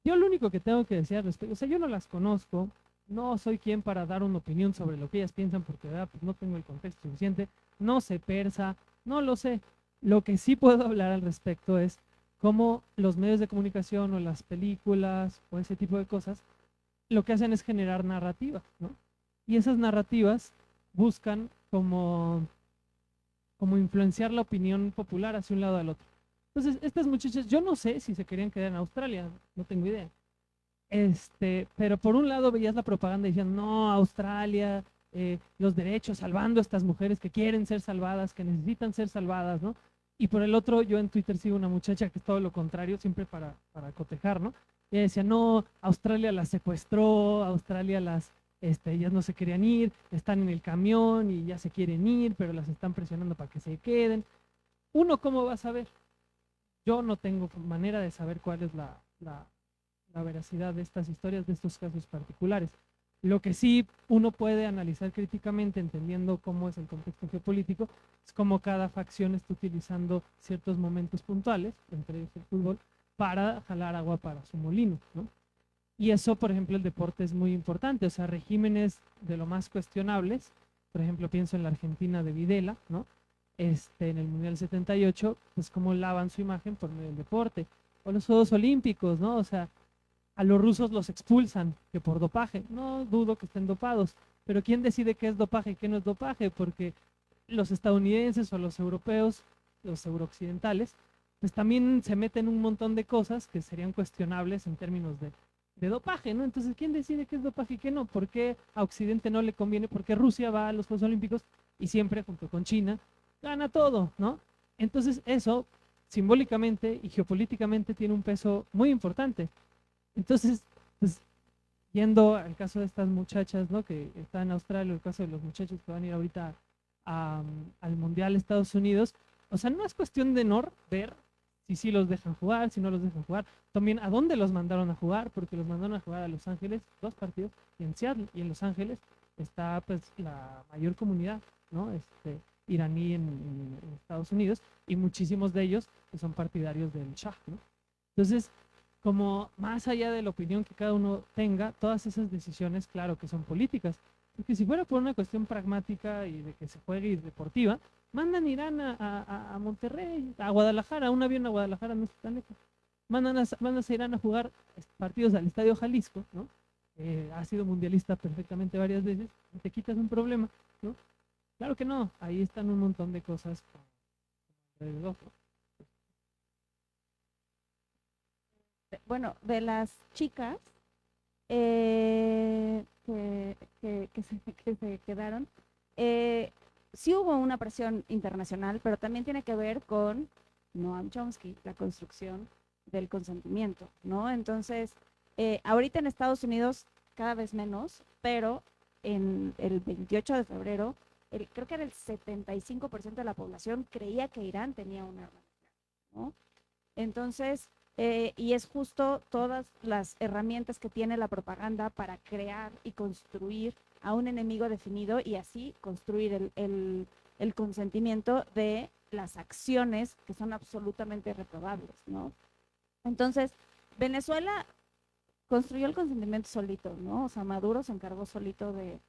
Yo lo único que tengo que decir al respecto, o sea, yo no las conozco, no soy quien para dar una opinión sobre lo que ellas piensan porque pues, no tengo el contexto suficiente, no sé persa, no lo sé. Lo que sí puedo hablar al respecto es cómo los medios de comunicación o las películas o ese tipo de cosas lo que hacen es generar narrativa, ¿no? Y esas narrativas buscan como influenciar la opinión popular hacia un lado al otro. Entonces, estas muchachas, yo no sé si se querían quedar en Australia, no tengo idea. Pero por un lado veías la propaganda diciendo, no, Australia, los derechos, salvando a estas mujeres que quieren ser salvadas, que necesitan ser salvadas, ¿no? Y por el otro, yo en Twitter sigo una muchacha que es todo lo contrario, siempre para cotejar, ¿no? Y ella decía, no, Australia las secuestró, Australia ellas no se querían ir, están en el camión y ya se quieren ir, pero las están presionando para que se queden. Uno, ¿cómo va a saber? Yo no tengo manera de saber cuál es la veracidad de estas historias, de estos casos particulares. Lo que sí uno puede analizar críticamente, entendiendo cómo es el contexto geopolítico, es cómo cada facción está utilizando ciertos momentos puntuales, entre ellos el fútbol, para jalar agua para su molino, ¿no? Y eso, por ejemplo, el deporte es muy importante, o sea, regímenes de lo más cuestionables, por ejemplo, pienso en la Argentina de Videla, ¿no? En el Mundial 78, pues cómo lavan su imagen por medio del deporte, o los Juegos Olímpicos, ¿no? O sea, a los rusos los expulsan, que por dopaje, no dudo que estén dopados, pero ¿quién decide qué es dopaje y qué no es dopaje? Porque los estadounidenses o los europeos, los eurooccidentales, pues también se meten un montón de cosas que serían cuestionables en términos de dopaje, ¿no? Entonces, ¿quién decide qué es dopaje y qué no? ¿Por qué a Occidente no le conviene? ¿Por qué Rusia va a los Juegos Olímpicos y siempre, junto con China, gana todo, ¿no? Entonces, eso simbólicamente y geopolíticamente tiene un peso muy importante. Entonces, pues, yendo al caso de estas muchachas, ¿no? Que están en Australia, el caso de los muchachos que van a ir ahorita al Mundial Estados Unidos, o sea, no es cuestión de honor ver si sí los dejan jugar, si no los dejan jugar, también a dónde los mandaron a jugar, porque los mandaron a jugar a Los Ángeles, 2 partidos, y en Seattle, y en Los Ángeles está pues la mayor comunidad, ¿no? Iraní en Estados Unidos, y muchísimos de ellos pues, son partidarios del Shah, ¿no? Entonces, como más allá de la opinión que cada uno tenga, todas esas decisiones, claro que son políticas, porque si fuera por una cuestión pragmática y de que se juegue y deportiva, mandan Irán a Monterrey, a Guadalajara, un avión a Guadalajara no está tan lejos. Mandan a Irán a jugar partidos al Estadio Jalisco, ¿no? Ha sido mundialista perfectamente varias veces, y te quitas un problema, ¿no? Claro que no, ahí están un montón de cosas alrededor, ¿no? Bueno, de las chicas que se quedaron, sí hubo una presión internacional, pero también tiene que ver con Noam Chomsky, la construcción del consentimiento, ¿no? Entonces, ahorita en Estados Unidos cada vez menos, pero en el 28 de febrero, creo que era el 75% de la población creía que Irán tenía un arma, ¿no? Entonces, y es justo todas las herramientas que tiene la propaganda para crear y construir a un enemigo definido y así construir el consentimiento de las acciones que son absolutamente reprobables, ¿no? Entonces, Venezuela construyó el consentimiento solito, ¿no? O sea, Maduro se encargó solito de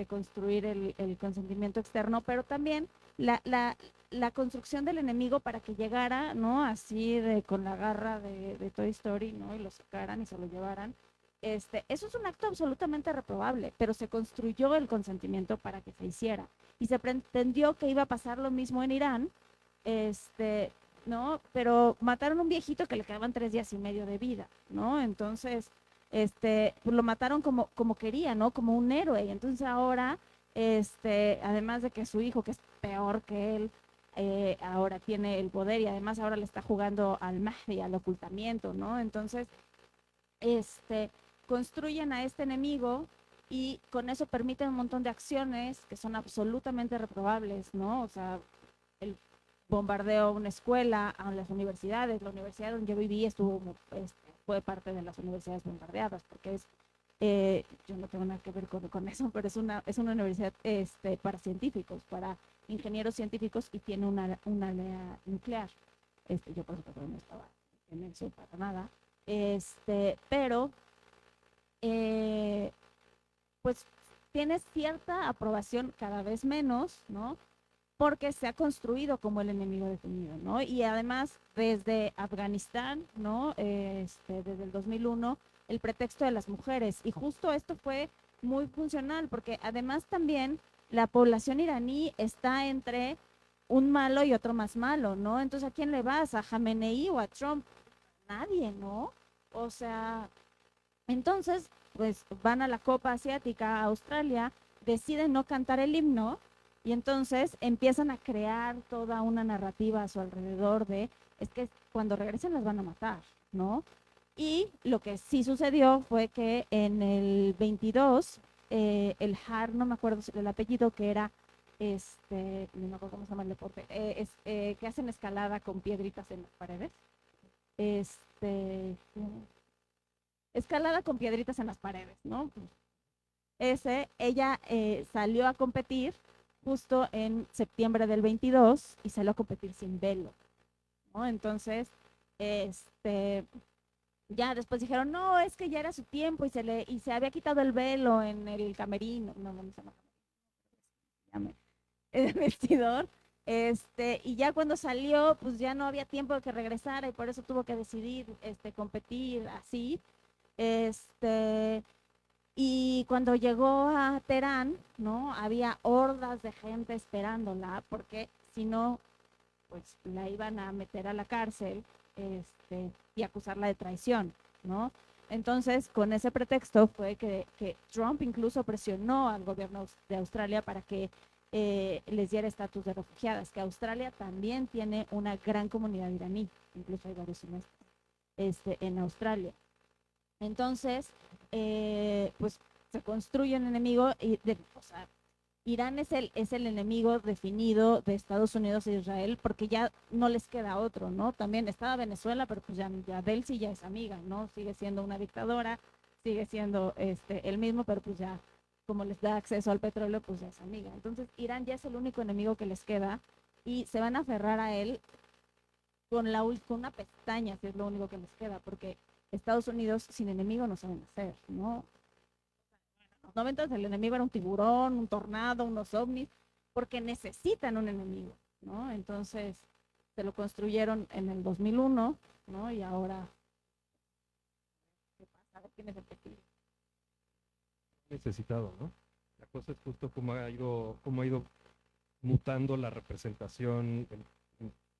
construir el consentimiento externo, pero también la construcción del enemigo para que llegara, ¿no? Así con la garra de Toy Story, ¿no? Y lo sacaran y se lo llevaran. Eso es un acto absolutamente reprobable, pero se construyó el consentimiento para que se hiciera. Y se pretendió que iba a pasar lo mismo en Irán, ¿no? Pero mataron a un viejito que le quedaban 3 días y medio de vida, ¿no? Entonces, pues lo mataron como quería, ¿no? Como un héroe. Y entonces ahora, además de que su hijo, que es peor que él, ahora tiene el poder y además ahora le está jugando al Mahdi, al ocultamiento, ¿no? Entonces, construyen a este enemigo y con eso permiten un montón de acciones que son absolutamente reprobables, ¿no? O sea, el bombardeo a una escuela, a las universidades, la universidad donde yo viví fue parte de las universidades bombardeadas, porque yo no tengo nada que ver con eso, pero es una universidad para científicos, para ingenieros científicos y tiene una área nuclear. Yo por supuesto no estaba en eso para nada. Pero pues tiene cierta aprobación cada vez menos, ¿no? Porque se ha construido como el enemigo definido, ¿no? Y además desde Afganistán, ¿no? Desde el 2001, el pretexto de las mujeres. Y justo esto fue muy funcional porque además también la población iraní está entre un malo y otro más malo, ¿no? Entonces, ¿a quién le vas? ¿A Jamenei o a Trump? Nadie, ¿no? O sea, entonces, pues van a la Copa Asiática, a Australia, deciden no cantar el himno y entonces empiezan a crear toda una narrativa a su alrededor es que cuando regresen las van a matar, ¿no? Y lo que sí sucedió fue que en el 22, el Har, no me acuerdo el apellido, que era, no me acuerdo cómo se llama el deporte, que hacen escalada con piedritas en las paredes. Escalada con piedritas en las paredes, ¿no? Ella salió a competir justo en septiembre del 22 y salió a competir sin velo, ¿no? Entonces, ya después dijeron, no, es que ya era su tiempo y se había quitado el velo en el camerino, no se llama, en el vestidor, y ya cuando salió, pues ya no había tiempo de que regresara y por eso tuvo que decidir, competir así, este, y cuando llegó a Teherán, ¿no? Había hordas de gente esperándola porque si no, pues la iban a meter a la cárcel, y acusarla de traición, ¿no? Entonces, con ese pretexto fue que Trump incluso presionó al gobierno de Australia para que les diera estatus de refugiadas, que Australia también tiene una gran comunidad iraní, incluso hay varios semestres en Australia. Entonces, pues se construye un enemigo o sea, Irán es el enemigo definido de Estados Unidos e Israel porque ya no les queda otro, ¿no? También estaba Venezuela, pero pues ya Delcy ya es amiga, ¿no? Sigue siendo una dictadora, sigue siendo el mismo, pero pues ya como les da acceso al petróleo, pues ya es amiga. Entonces Irán ya es el único enemigo que les queda y se van a aferrar a él con una pestaña, si es lo único que les queda, porque Estados Unidos sin enemigo no saben hacer, ¿no? En los 90 el enemigo era un tiburón, un tornado, unos ovnis, porque necesitan un enemigo, ¿no? Entonces se lo construyeron en el 2001, ¿no? Y ahora, ¿qué pasa? A ver quién es el tequila. Necesitado, ¿no? La cosa es justo cómo ha ido mutando la representación,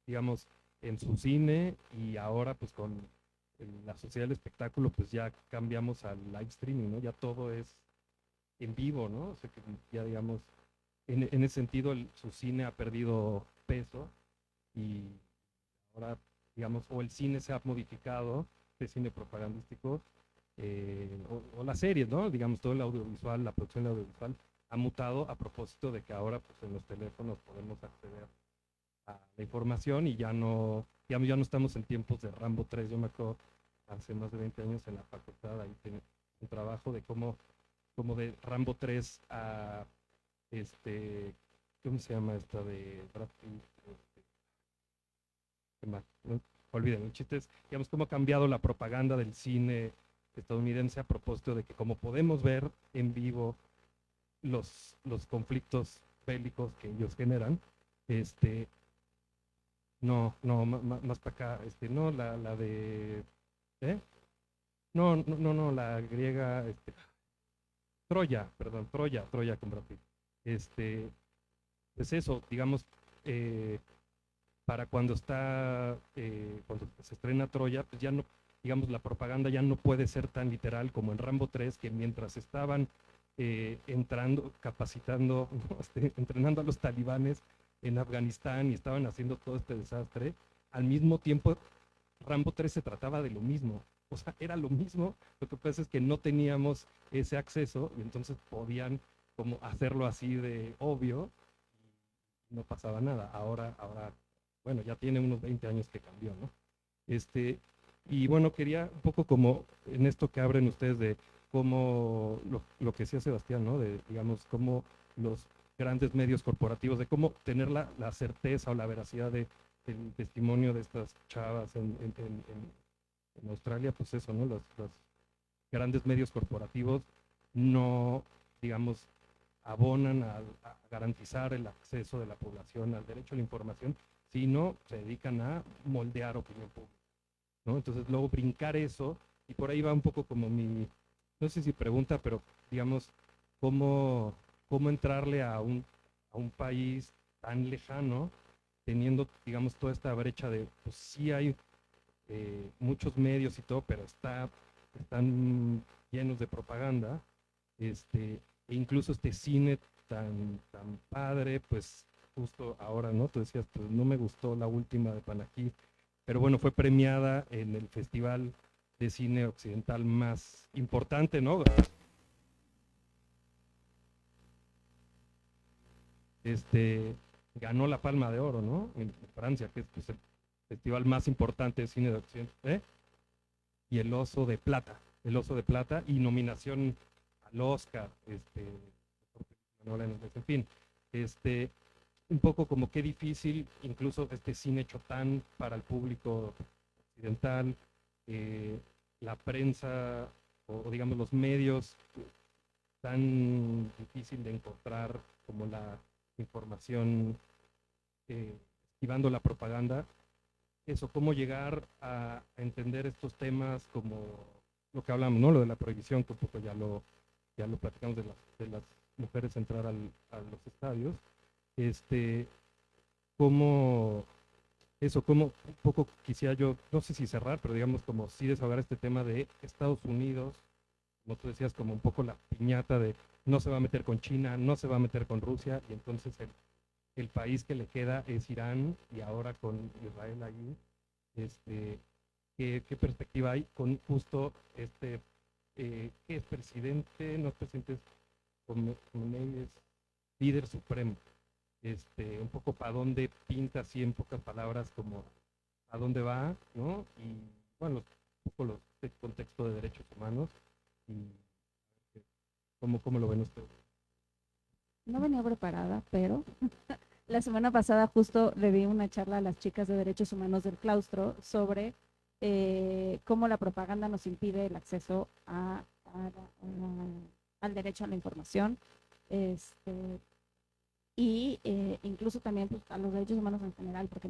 digamos, en su cine y ahora pues con la sociedad del espectáculo pues ya cambiamos al live streaming, ¿no? Ya todo es en vivo, ¿no? O sea que ya digamos, en ese sentido su cine ha perdido peso y ahora, digamos, o el cine se ha modificado, el cine propagandístico, o las series, ¿no? Digamos, todo el audiovisual, la producción audiovisual ha mutado a propósito de que ahora pues en los teléfonos podemos acceder a la información y ya no, digamos, ya no estamos en tiempos de Rambo 3. Yo me acuerdo hace más de 20 años en la facultad, ahí tenía un trabajo de cómo de Rambo 3 a ¿cómo se llama esta de Brad Pitt? No, olviden, el chiste es, digamos, cómo ha cambiado la propaganda del cine estadounidense a propósito de que como podemos ver en vivo los conflictos bélicos que ellos generan, más para acá, no, la de, ¿eh? No, la griega, Troya, perdón, Troya con Brad Pitt. Pues eso, digamos, para cuando se estrena Troya, pues ya no, digamos, la propaganda ya no puede ser tan literal como en Rambo 3, que mientras estaban entrando, capacitando, ¿no? Entrenando a los talibanes en Afganistán y estaban haciendo todo este desastre, al mismo tiempo Rambo 3 se trataba de lo mismo, o sea, era lo mismo, lo que pasa es que no teníamos ese acceso y entonces podían como hacerlo así de obvio y no pasaba nada. Ahora, bueno, ya tiene unos 20 años que cambió, ¿no? Y bueno, quería un poco como en esto que abren ustedes de cómo lo que decía Sebastián, ¿no? De, digamos, cómo los grandes medios corporativos, de cómo tener la certeza o la veracidad del testimonio de estas chavas en Australia, pues eso, ¿no? Los grandes medios corporativos no, digamos, abonan a garantizar el acceso de la población al derecho a la información, sino se dedican a moldear opinión pública, ¿no? Entonces luego brincar eso, y por ahí va un poco como no sé si pregunta, pero digamos, cómo entrarle a un país tan lejano, teniendo, digamos, toda esta brecha de, pues sí hay muchos medios y todo, pero están llenos de propaganda, e incluso este cine tan padre, pues justo ahora, ¿no? Tú decías, pues no me gustó la última de Panají, pero bueno, fue premiada en el festival de cine occidental más importante, ¿no? Ganó la Palma de Oro, ¿no? En Francia, que es pues, el festival más importante de cine de Occidente, ¿eh? Y el Oso de Plata y nominación al Oscar, en fin, un poco como qué difícil, incluso este cine hecho tan para el público occidental, la prensa o digamos los medios tan difícil de encontrar como la información, esquivando la propaganda, eso, cómo llegar a entender estos temas como lo que hablamos, ¿no? Lo de la prohibición, que un poco ya lo platicamos de las mujeres entrar a los estadios, este, cómo, eso, cómo un poco quisiera yo, no sé si cerrar, pero digamos como sí desahogar este tema de Estados Unidos, como tú decías, como un poco la piñata de no se va a meter con China, no se va a meter con Rusia, y entonces el país que le queda es Irán, y ahora con Israel ahí, este, ¿qué perspectiva hay con justo que es presidente, no es presidente, es Khomeini, es líder supremo, un poco para dónde pinta así en pocas palabras como a dónde va, ¿no? Y bueno, un poco el contexto de derechos humanos y cómo lo ven ustedes. No venía preparada, pero la semana pasada justo le di una charla a las chicas de derechos humanos del claustro sobre cómo la propaganda nos impide el acceso al derecho a la información, y incluso también pues, a los derechos humanos en general, porque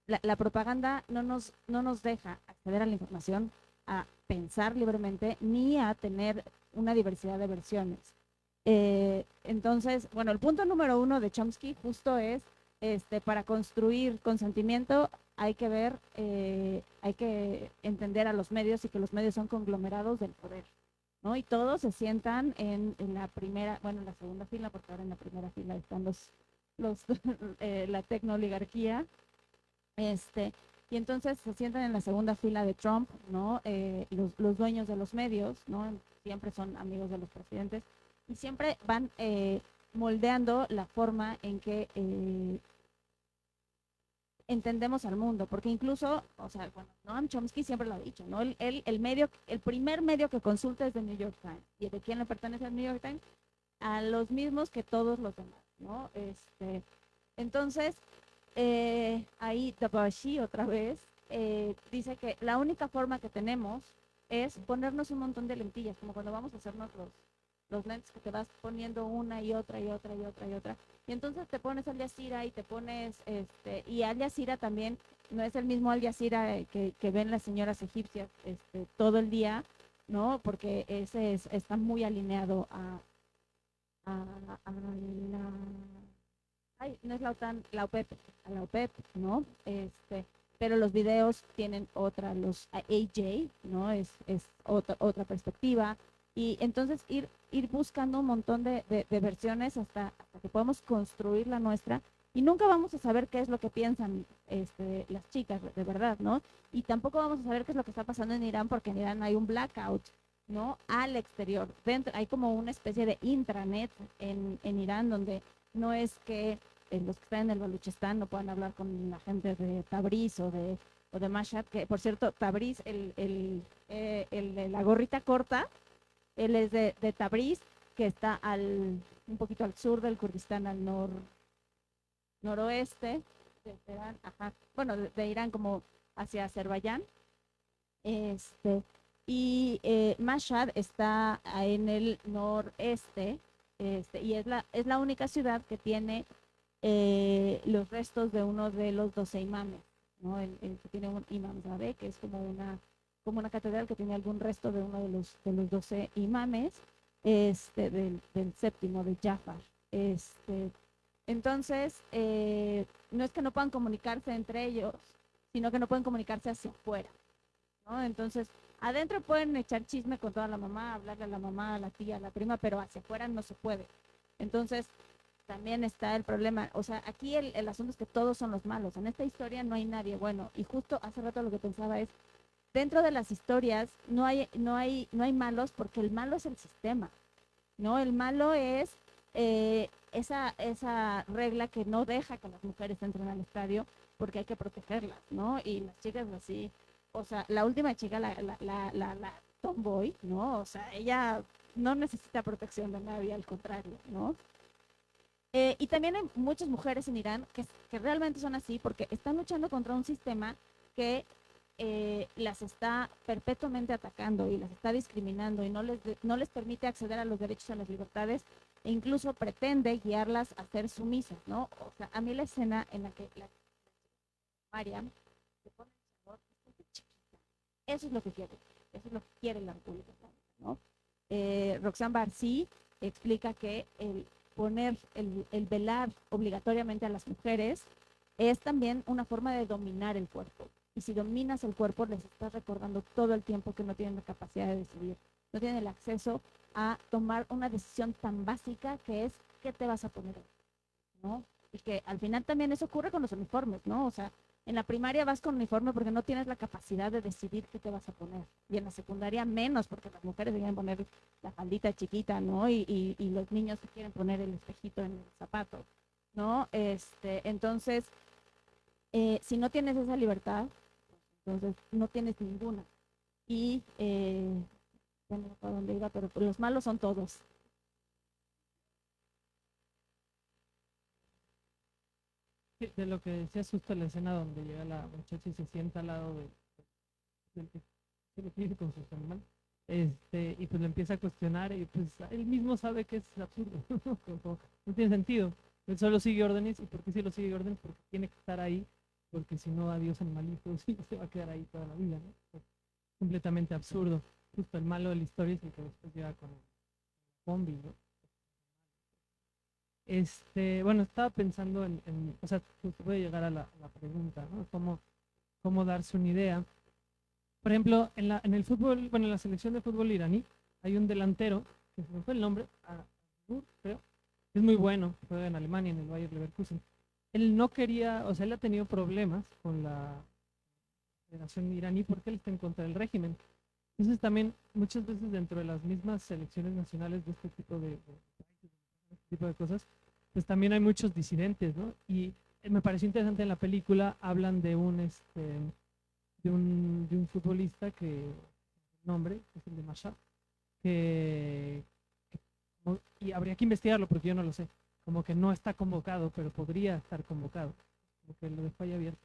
la propaganda no nos deja acceder a la información, a pensar libremente, ni a tener una diversidad de versiones. Entonces, bueno, el punto número 1 de Chomsky justo es, para construir consentimiento hay que ver, hay que entender a los medios y que los medios son conglomerados del poder, ¿no? Y todos se sientan en la primera, bueno, en la segunda fila, porque ahora en la primera fila están la tecnooligarquía, y entonces se sientan en la segunda fila de Trump, ¿no? Los dueños de los medios, ¿no? Siempre son amigos de los presidentes y siempre van moldeando la forma en que entendemos al mundo, porque incluso, o sea, bueno, Noam Chomsky siempre lo ha dicho, ¿no? El primer medio que consulta es The New York Times. ¿Y de quién le pertenece el New York Times? A los mismos que todos los demás, ¿no? Entonces, ahí Tabashi otra vez dice que la única forma que tenemos es ponernos un montón de lentillas, como cuando vamos a hacernos los lentes que te vas poniendo una y otra y otra y otra y otra. Y entonces te pones Al Jazeera y te pones, y Al Jazeera también no es el mismo Al Jazeera que ven las señoras egipcias todo el día, ¿no? Porque ese está muy alineado a la... Ay, no es la OTAN, la OPEP, a la OPEP, ¿no? Pero los videos tienen otra, los AJ, ¿no? Es otra perspectiva. Y entonces ir buscando un montón de versiones hasta que podamos construir la nuestra, y nunca vamos a saber qué es lo que piensan las chicas de verdad, ¿no? Y tampoco vamos a saber qué es lo que está pasando en Irán, porque en Irán hay un blackout, ¿no? Al exterior. Dentro hay como una especie de intranet en Irán, donde no es que los que están en el Baluchistán no puedan hablar con la gente de Tabriz o de Mashhad, que por cierto, Tabriz, el de la gorrita corta, él es de Tabriz, que está un poquito al sur del Kurdistán, al noroeste de Irán, bueno, de Irán como hacia Azerbaiyán. Y Mashhad está en el noreste, y es la única ciudad que tiene los restos de uno de los 12 imames, ¿no? El que tiene un imam Zabe, que es como una catedral que tiene algún resto de uno de los 12 imames, del séptimo, de Jafar. Entonces, no es que no puedan comunicarse entre ellos, sino que no pueden comunicarse hacia afuera, ¿no? Entonces, adentro pueden echar chisme con toda la mamá, hablarle a la mamá, a la tía, a la prima, pero hacia afuera no se puede. Entonces, también está el problema, o sea, aquí el asunto es que todos son los malos. En esta historia no hay nadie bueno. Y justo hace rato lo que pensaba es, dentro de las historias no hay malos, porque el malo es el sistema, ¿no? El malo es esa regla que no deja que las mujeres entren al estadio porque hay que protegerlas, ¿no? Y las chicas así, o sea, la última chica, la tomboy, ¿no? O sea, ella no necesita protección de nadie, al contrario, ¿no? Y también hay muchas mujeres en Irán que realmente son así porque están luchando contra un sistema que las está perpetuamente atacando y las está discriminando y no les permite acceder a los derechos, a las libertades, e incluso pretende guiarlas a ser sumisas, ¿no? O sea, a mí la escena en la que Mariam se pone el chador, es chiquita. Eso es lo que quiere, eso es lo que quiere la República Islámica, ¿no? Roxane Barsi explica que el velar obligatoriamente a las mujeres es también una forma de dominar el cuerpo. Y si dominas el cuerpo, les estás recordando todo el tiempo que no tienen la capacidad de decidir, no tienen el acceso a tomar una decisión tan básica que es qué te vas a poner, ¿no? Y que al final también eso ocurre con los uniformes, ¿no? O sea, en la primaria vas con uniforme porque no tienes la capacidad de decidir qué te vas a poner. Y en la secundaria menos, porque las mujeres quieren poner la faldita chiquita, ¿no? Y los niños se quieren poner el espejito en el zapato, ¿no? Entonces, si no tienes esa libertad, entonces no tienes ninguna. Y ya no sé para dónde iba, pero los malos son todos. De lo que decías justo en la escena donde llega la muchacha y se sienta al lado del que lo tiene con sus animales, y pues lo empieza a cuestionar y pues él mismo sabe que es absurdo, no tiene sentido. Él solo sigue órdenes. ¿Y por qué si lo sigue órdenes? Porque tiene que estar ahí, porque si no, adiós animalitos, y se va a quedar ahí toda la vida, ¿no? Es completamente absurdo. Justo el malo de la historia es el que después llega con el zombie, ¿no? Bueno, estaba pensando o sea, justo voy a llegar a la pregunta, ¿no? ¿Cómo darse una idea? Por ejemplo, en el fútbol, bueno, en la selección de fútbol iraní, hay un delantero, que se me fue el nombre, creo, es muy bueno, juega en Alemania, en el Bayer Leverkusen. Él no quería, o sea, él ha tenido problemas con la federación iraní porque él está en contra del régimen. Entonces también muchas veces dentro de las mismas selecciones nacionales de este tipo de cosas, pues también hay muchos disidentes, ¿no? Y me pareció interesante en la película, hablan de un futbolista que, el nombre, es el de Masha, y habría que investigarlo porque yo no lo sé, como que no está convocado, pero podría estar convocado, como que lo dejó ahí abierto.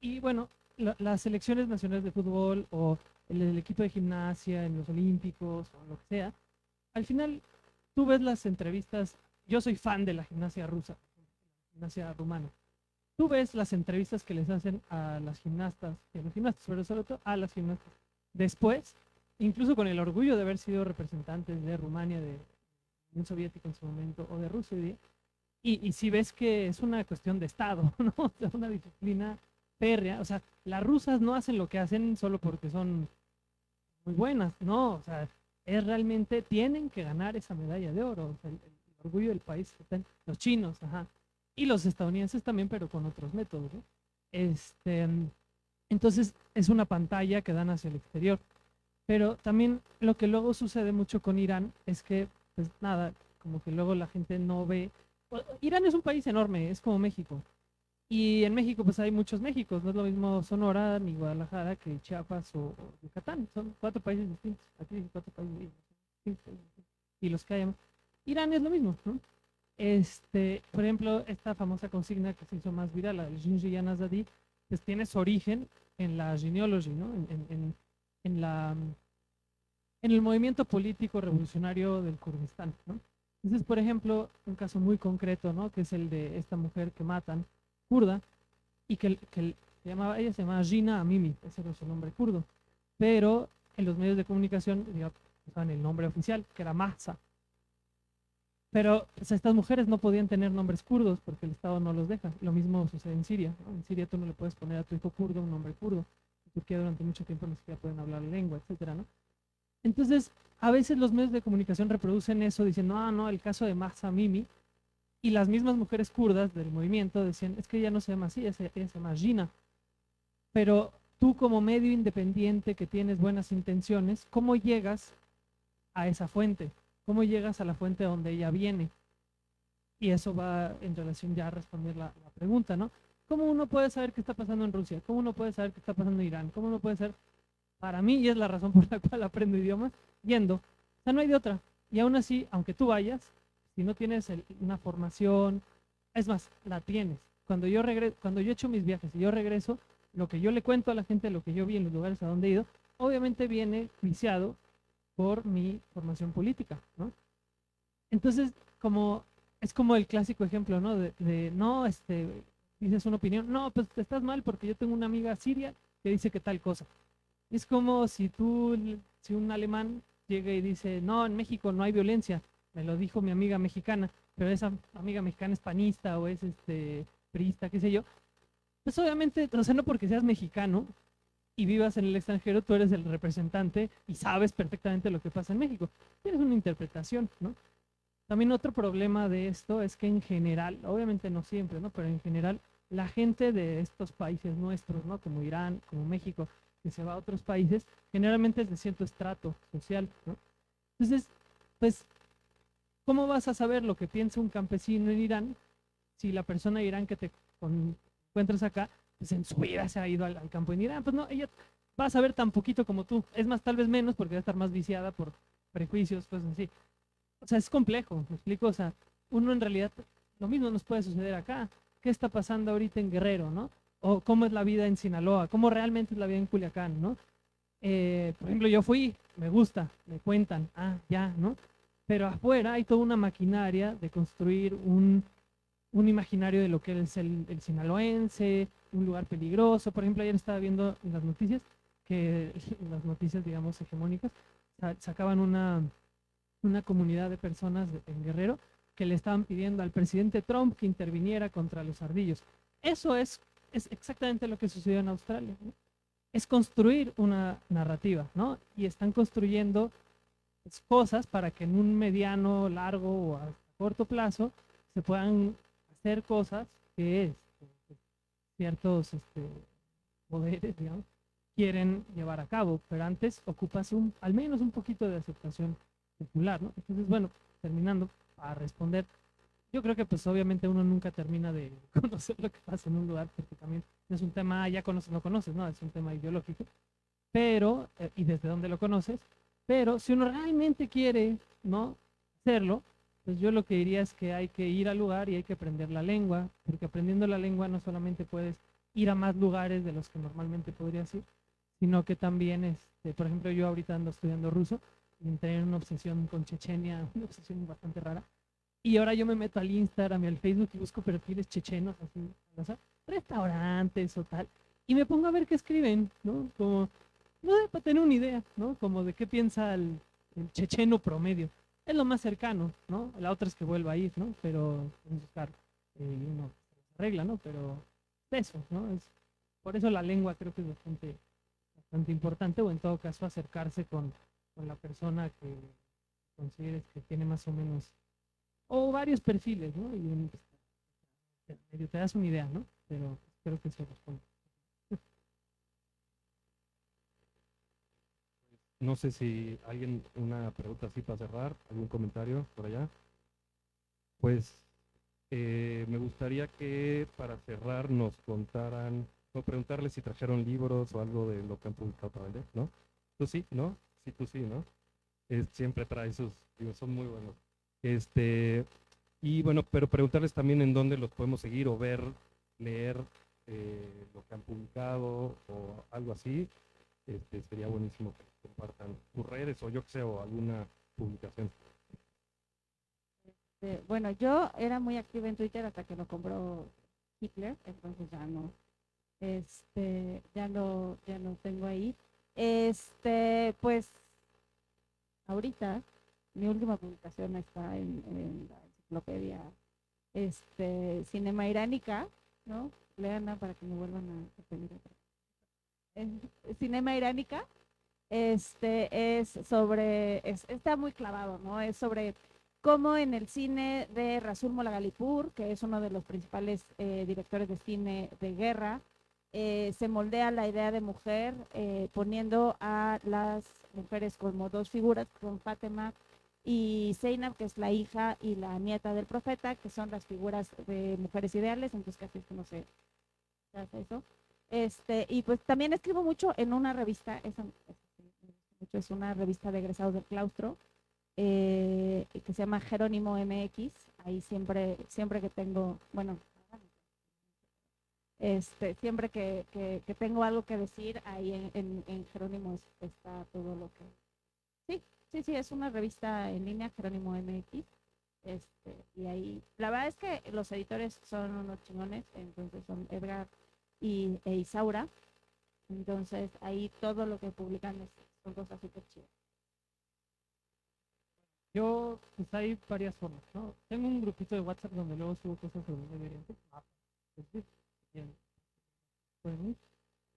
Y bueno, las selecciones nacionales de fútbol o el equipo de gimnasia en los olímpicos o lo que sea, al final tú ves las entrevistas. Yo soy fan de la gimnasia rusa, gimnasia rumana. Tú ves las entrevistas que les hacen a las gimnastas, pero sobre todo a las gimnastas. Después, incluso con el orgullo de haber sido representantes de Rumania, de Unión Soviética en su momento, o de Rusia hoy día, y si ves que es una cuestión de Estado, ¿no? O sea, una disciplina férrea. O sea, las rusas no hacen lo que hacen solo porque son muy buenas, no, o sea, es realmente, tienen que ganar esa medalla de oro, o sea, el orgullo del país, los chinos, ajá, y los estadounidenses también, pero con otros métodos, ¿no? Entonces es una pantalla que dan hacia el exterior. Pero también lo que luego sucede mucho con Irán es que, pues nada, como que luego la gente no ve. Irán es un país enorme, es como México. Y en México, pues hay muchos Méxicos, no es lo mismo Sonora ni Guadalajara que Chiapas o Yucatán. Son 4 países distintos. Aquí hay 4 países distintos. Y los que hayan. Irán es lo mismo, ¿no? Por ejemplo, esta famosa consigna que se hizo más viral, la del Jinjiyan Azadi, pues tiene su origen en la genealogy, ¿no? En el movimiento político revolucionario del Kurdistán, ¿no? Entonces, por ejemplo, un caso muy concreto, ¿no? Que es el de esta mujer que matan, kurda, y que ella se llamaba Gina Amimi, ese era su nombre kurdo, pero en los medios de comunicación usaban el nombre oficial, que era Mahsa. Pero pues, estas mujeres no podían tener nombres kurdos porque el Estado no los deja. Lo mismo sucede en Siria, ¿no? En Siria tú no le puedes poner a tu hijo kurdo un nombre kurdo. En Turquía durante mucho tiempo ni siquiera pueden hablar la lengua, etcétera, ¿no? Entonces, a veces los medios de comunicación reproducen eso diciendo, no, el caso de Mahsa Amini, y las mismas mujeres kurdas del movimiento decían, es que ella no se llama así, ella se llama Gina. Pero tú como medio independiente que tienes buenas intenciones, ¿cómo llegas a esa fuente? ¿Cómo llegas a la fuente donde ella viene? Y eso va en relación ya a responder la pregunta, ¿no? ¿Cómo uno puede saber qué está pasando en Rusia? ¿Cómo uno puede saber qué está pasando en Irán? ¿Cómo uno puede saber? Para mí, y es la razón por la cual aprendo idiomas, yendo. O sea, no hay de otra. Y aún así, aunque tú vayas, si no tienes una formación, es más, la tienes. Cuando yo he hecho mis viajes y yo regreso, lo que yo le cuento a la gente, lo que yo vi en los lugares a donde he ido, obviamente viene viciado por mi formación política, ¿no? Entonces, es como el clásico ejemplo, ¿no? No, dices una opinión, no, pues estás mal porque yo tengo una amiga siria que dice que tal cosa. Es como si un alemán llega y dice, no, en México no hay violencia, me lo dijo mi amiga mexicana, pero esa amiga mexicana es panista o es priista, qué sé yo. Pues obviamente, o sea, no porque seas mexicano y vivas en el extranjero, tú eres el representante y sabes perfectamente lo que pasa en México. Tienes una interpretación, ¿no? También otro problema de esto es que en general, obviamente no siempre, ¿no? Pero en general, la gente de estos países nuestros, ¿no? Como Irán, como México, que se va a otros países, generalmente es de cierto estrato social, ¿no? Entonces, pues, ¿cómo vas a saber lo que piensa un campesino en Irán si la persona de Irán que te encuentras acá, pues en su vida se ha ido al campo en Irán? Pues no, ella va a saber tan poquito como tú. Es más, tal vez menos porque va a estar más viciada por prejuicios, pues así. O sea, es complejo, me explico. O sea, uno en realidad, lo mismo nos puede suceder acá. ¿Qué está pasando ahorita en Guerrero, no? O cómo es la vida en Sinaloa, cómo realmente es la vida en Culiacán, ¿no? Por ejemplo, yo fui, me gusta, me cuentan, ya, ¿no? Pero afuera hay toda una maquinaria de construir un imaginario de lo que es el sinaloense, un lugar peligroso. Por ejemplo, ayer estaba viendo en las noticias, las noticias, digamos, hegemónicas, sacaban una comunidad de personas en Guerrero que le estaban pidiendo al presidente Trump que interviniera contra los ardillos. Eso es exactamente lo que sucedió en Australia, ¿no? Es construir una narrativa, ¿no? Y están construyendo cosas para que en un mediano, largo o a corto plazo se puedan hacer cosas que ciertos poderes, digamos, quieren llevar a cabo, pero antes ocupas al menos un poquito de aceptación popular, ¿no? Entonces, bueno, terminando, para responder, yo creo que pues obviamente uno nunca termina de conocer lo que pasa en un lugar, porque también no es un tema, ya conoces, no conoces, ¿no? Es un tema ideológico, pero, y desde dónde lo conoces, pero si uno realmente quiere, ¿no? Hacerlo, pues yo lo que diría es que hay que ir al lugar y hay que aprender la lengua, porque aprendiendo la lengua no solamente puedes ir a más lugares de los que normalmente podrías ir, sino que también, por ejemplo, yo ahorita ando estudiando ruso y entré en una obsesión con Chechenia, una obsesión bastante rara. Y ahora yo me meto al Instagram y al Facebook y busco perfiles chechenos, así, o sea, restaurantes o tal, y me pongo a ver qué escriben, ¿no? Como, no sé, para tener una idea, ¿no? Como de qué piensa el checheno promedio. Es lo más cercano, ¿no? La otra es que vuelva a ir, ¿no? Pero, buscar, uno se arregla, ¿no? Pero eso, ¿no? Por eso la lengua creo que es bastante importante, o en todo caso acercarse con la persona que consideres que tiene más o menos, o varios perfiles, ¿no? Y medio te das una idea, ¿no? Pero creo que eso responde. No sé si alguien, una pregunta así para cerrar, algún comentario por allá. Pues me gustaría que para cerrar nos contaran, o preguntarles si trajeron libros o algo de lo que han publicado para vender, ¿no? Tú sí, ¿no? Sí, tú sí, ¿no? Siempre trae sus, digo, son muy buenos. Y bueno, pero preguntarles también en dónde los podemos seguir o ver, leer lo que han publicado o algo así. Sería buenísimo que compartan sus redes o yo que sé, o alguna publicación. Bueno, yo era muy activa en Twitter hasta que lo compró Hitler, entonces ya no tengo ahí. Pues ahorita mi última publicación está en la enciclopedia Cinema Iránica, ¿no? Leanla para que me vuelvan a pedir otra. Cinema Iránica, está muy clavado, ¿no? Es sobre cómo en el cine de Rasul Molagalipur, que es uno de los principales directores de cine de guerra, se moldea la idea de mujer, poniendo a las mujeres como dos figuras, con Fátima y Zainab, que es la hija y la nieta del profeta, que son las figuras de mujeres ideales, entonces casi es que no sé qué hace eso. Y pues también escribo mucho en una revista, es una revista de egresados del claustro, que se llama Jerónimo MX. Ahí siempre que tengo, bueno, Siempre que tengo algo que decir, ahí en Jerónimo está todo lo que... Sí, sí, sí, es una revista en línea, Jerónimo MX. Y ahí, la verdad es que los editores son unos chingones, entonces son Edgar e Isaura. Entonces ahí todo lo que publican son cosas súper chidas. Yo, pues hay varias formas, ¿no? Tengo un grupito de WhatsApp donde luego subo cosas sobre Medio Oriente. Bien, pueden ir.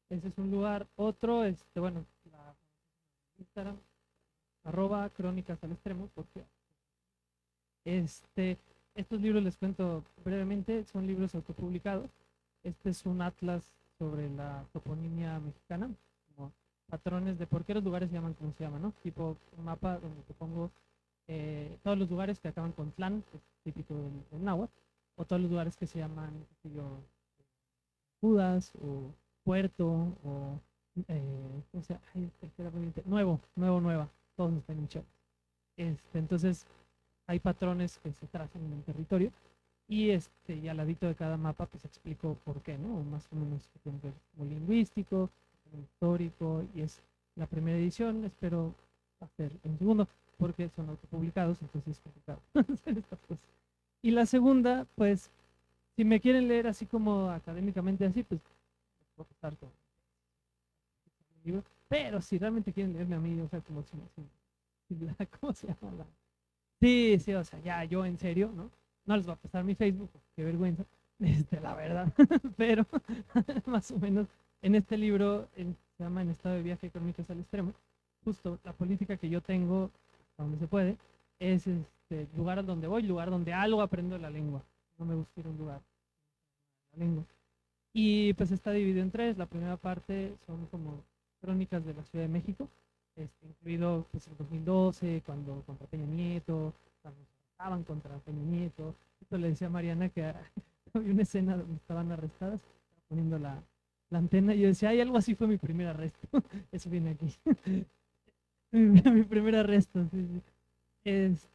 Ese es un lugar. Otro, bueno, la Instagram, @crónicas al extremo, porque estos libros, les cuento brevemente, son libros autopublicados. Este es un atlas sobre la toponimia mexicana, como patrones de por qué los lugares se llaman como se llaman, ¿no? Tipo un mapa donde te pongo todos los lugares que acaban con tlán, que es típico del náhuatl, o todos los lugares que se llaman Judas o Puerto o Nueva, todos están en chat. Entonces hay patrones que se trazan en el territorio y al ladito de cada mapa pues explico por qué, ¿no? Más o menos como lingüístico, histórico, y es la primera edición. Espero hacer un segundo porque son autopublicados, entonces es complicado hacer estas cosas. Y la segunda, pues, si me quieren leer así como académicamente así, pues voy a estar con un libro. Pero si realmente quieren leerme a mí, o sea, como ¿cómo se llama? Sí, sí, o sea, ya yo en serio, ¿no? No les voy a pasar mi Facebook, qué vergüenza, la verdad, pero más o menos en este libro se llama En estado de viaje crónicas al extremo. Justo la política que yo tengo, donde se puede, es lugar a donde voy, lugar donde algo aprendo la lengua. No me gusta ir a un lugar la lengua. Y pues está dividido en tres. La primera parte son como crónicas de la Ciudad de México, incluido pues el 2012, cuando contra Peña Nieto, cuando estaban contra Peña Nieto. Esto le decía a Mariana que había una escena donde estaban arrestadas, poniendo la antena, y yo decía, ay, algo así fue mi primer arresto. Eso viene aquí. Mi primer arresto, sí, sí.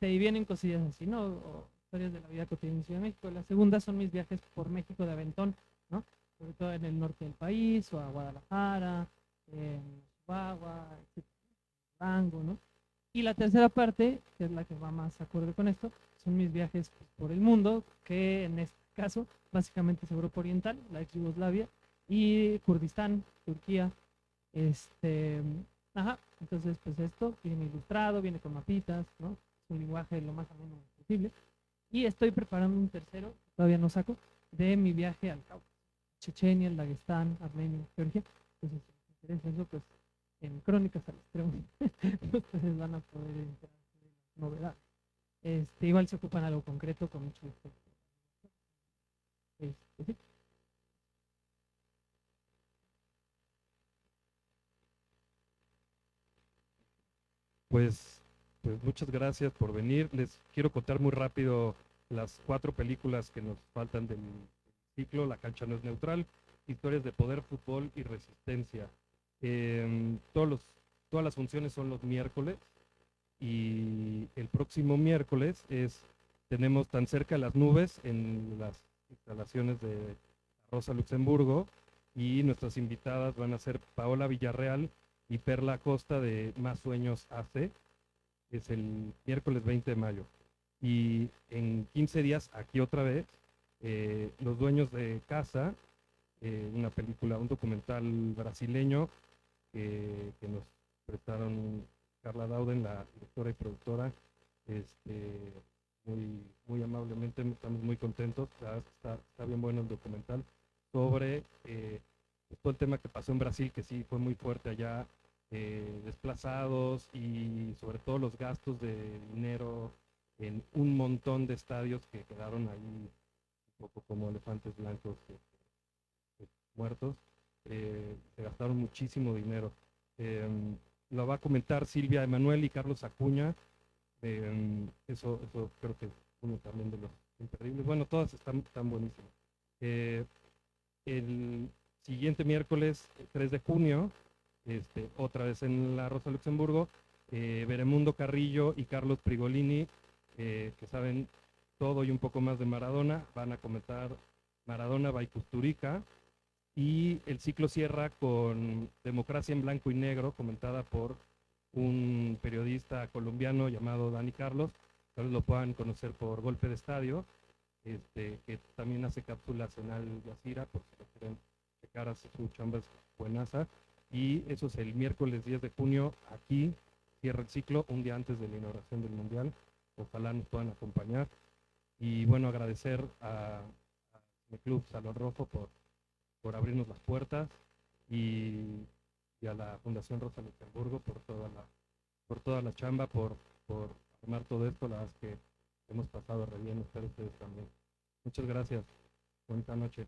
Y vienen cosillas así, ¿no? O historias de la vida cotidiana en Ciudad de México. La segunda son mis viajes por México de aventón, ¿no? Sobre todo en el norte del país, o a Guadalajara, en Chihuahua, Rango, ¿no? Y la tercera parte, que es la que va más acorde con esto, son mis viajes pues, por el mundo, que en este caso básicamente es Europa Oriental, la ex Yugoslavia, y Kurdistán, Turquía. Entonces pues esto viene ilustrado, viene con mapitas, ¿no? Es un lenguaje lo más ameno posible. Y estoy preparando un tercero, todavía no saco, de mi viaje al Cáucaso, Chechenia, Dagestán, Armenia, Georgia. Entonces, si les interesa eso, pues en Crónicas al Extremo ustedes van a poder enterarse de las novedades. Igual se ocupan algo concreto, con mucho gusto. ¿Sí? Pues muchas gracias por venir. Les quiero contar muy rápido las 4 películas que nos faltan del ciclo. La cancha no es neutral, historias de poder, fútbol y resistencia. Todas las funciones son los miércoles, y el próximo miércoles tenemos Tan cerca de las nubes en las instalaciones de Rosa Luxemburgo, y nuestras invitadas van a ser Paola Villarreal y Perla Acosta de Más Sueños AC. Es el miércoles 20 de mayo. Y en 15 días, aquí otra vez, Los Dueños de Casa, una película, un documental brasileño que nos prestaron Carla Dauden, la directora y productora, muy amablemente. Estamos muy contentos. Está bien bueno el documental sobre todo el tema que pasó en Brasil, que sí fue muy fuerte allá, desplazados, y sobre todo los gastos de dinero en un montón de estadios que quedaron ahí un poco como elefantes blancos muertos. Se gastaron muchísimo dinero. Lo va a comentar Silvia Emanuel y Carlos Acuña. Eso creo que es uno también de los imperdibles. Bueno, todas están buenísimas. El siguiente miércoles, 3 de junio, otra vez en la Rosa Luxemburgo, Beremundo Carrillo y Carlos Prigolini, que saben todo y un poco más de Maradona, van a comentar Maradona by Kusturica. Y el ciclo cierra con Democracia en Blanco y Negro, comentada por un periodista colombiano llamado Dani Carlos, tal vez lo puedan conocer por Golpe de Estadio, que también hace cápsulas en Al Jazeera, por si lo quieren checar, hace su chamba es buenaza. Y eso es el miércoles 10 de junio, aquí cierra el ciclo, un día antes de la inauguración del Mundial. Ojalá nos puedan acompañar. Y bueno, agradecer a mi club Salón Rojo por abrirnos las puertas y a la Fundación Rosa Luxemburgo por toda la chamba, por armar todo esto. La verdad es que hemos pasado re bien, espero ustedes también. Muchas gracias. Buena noche.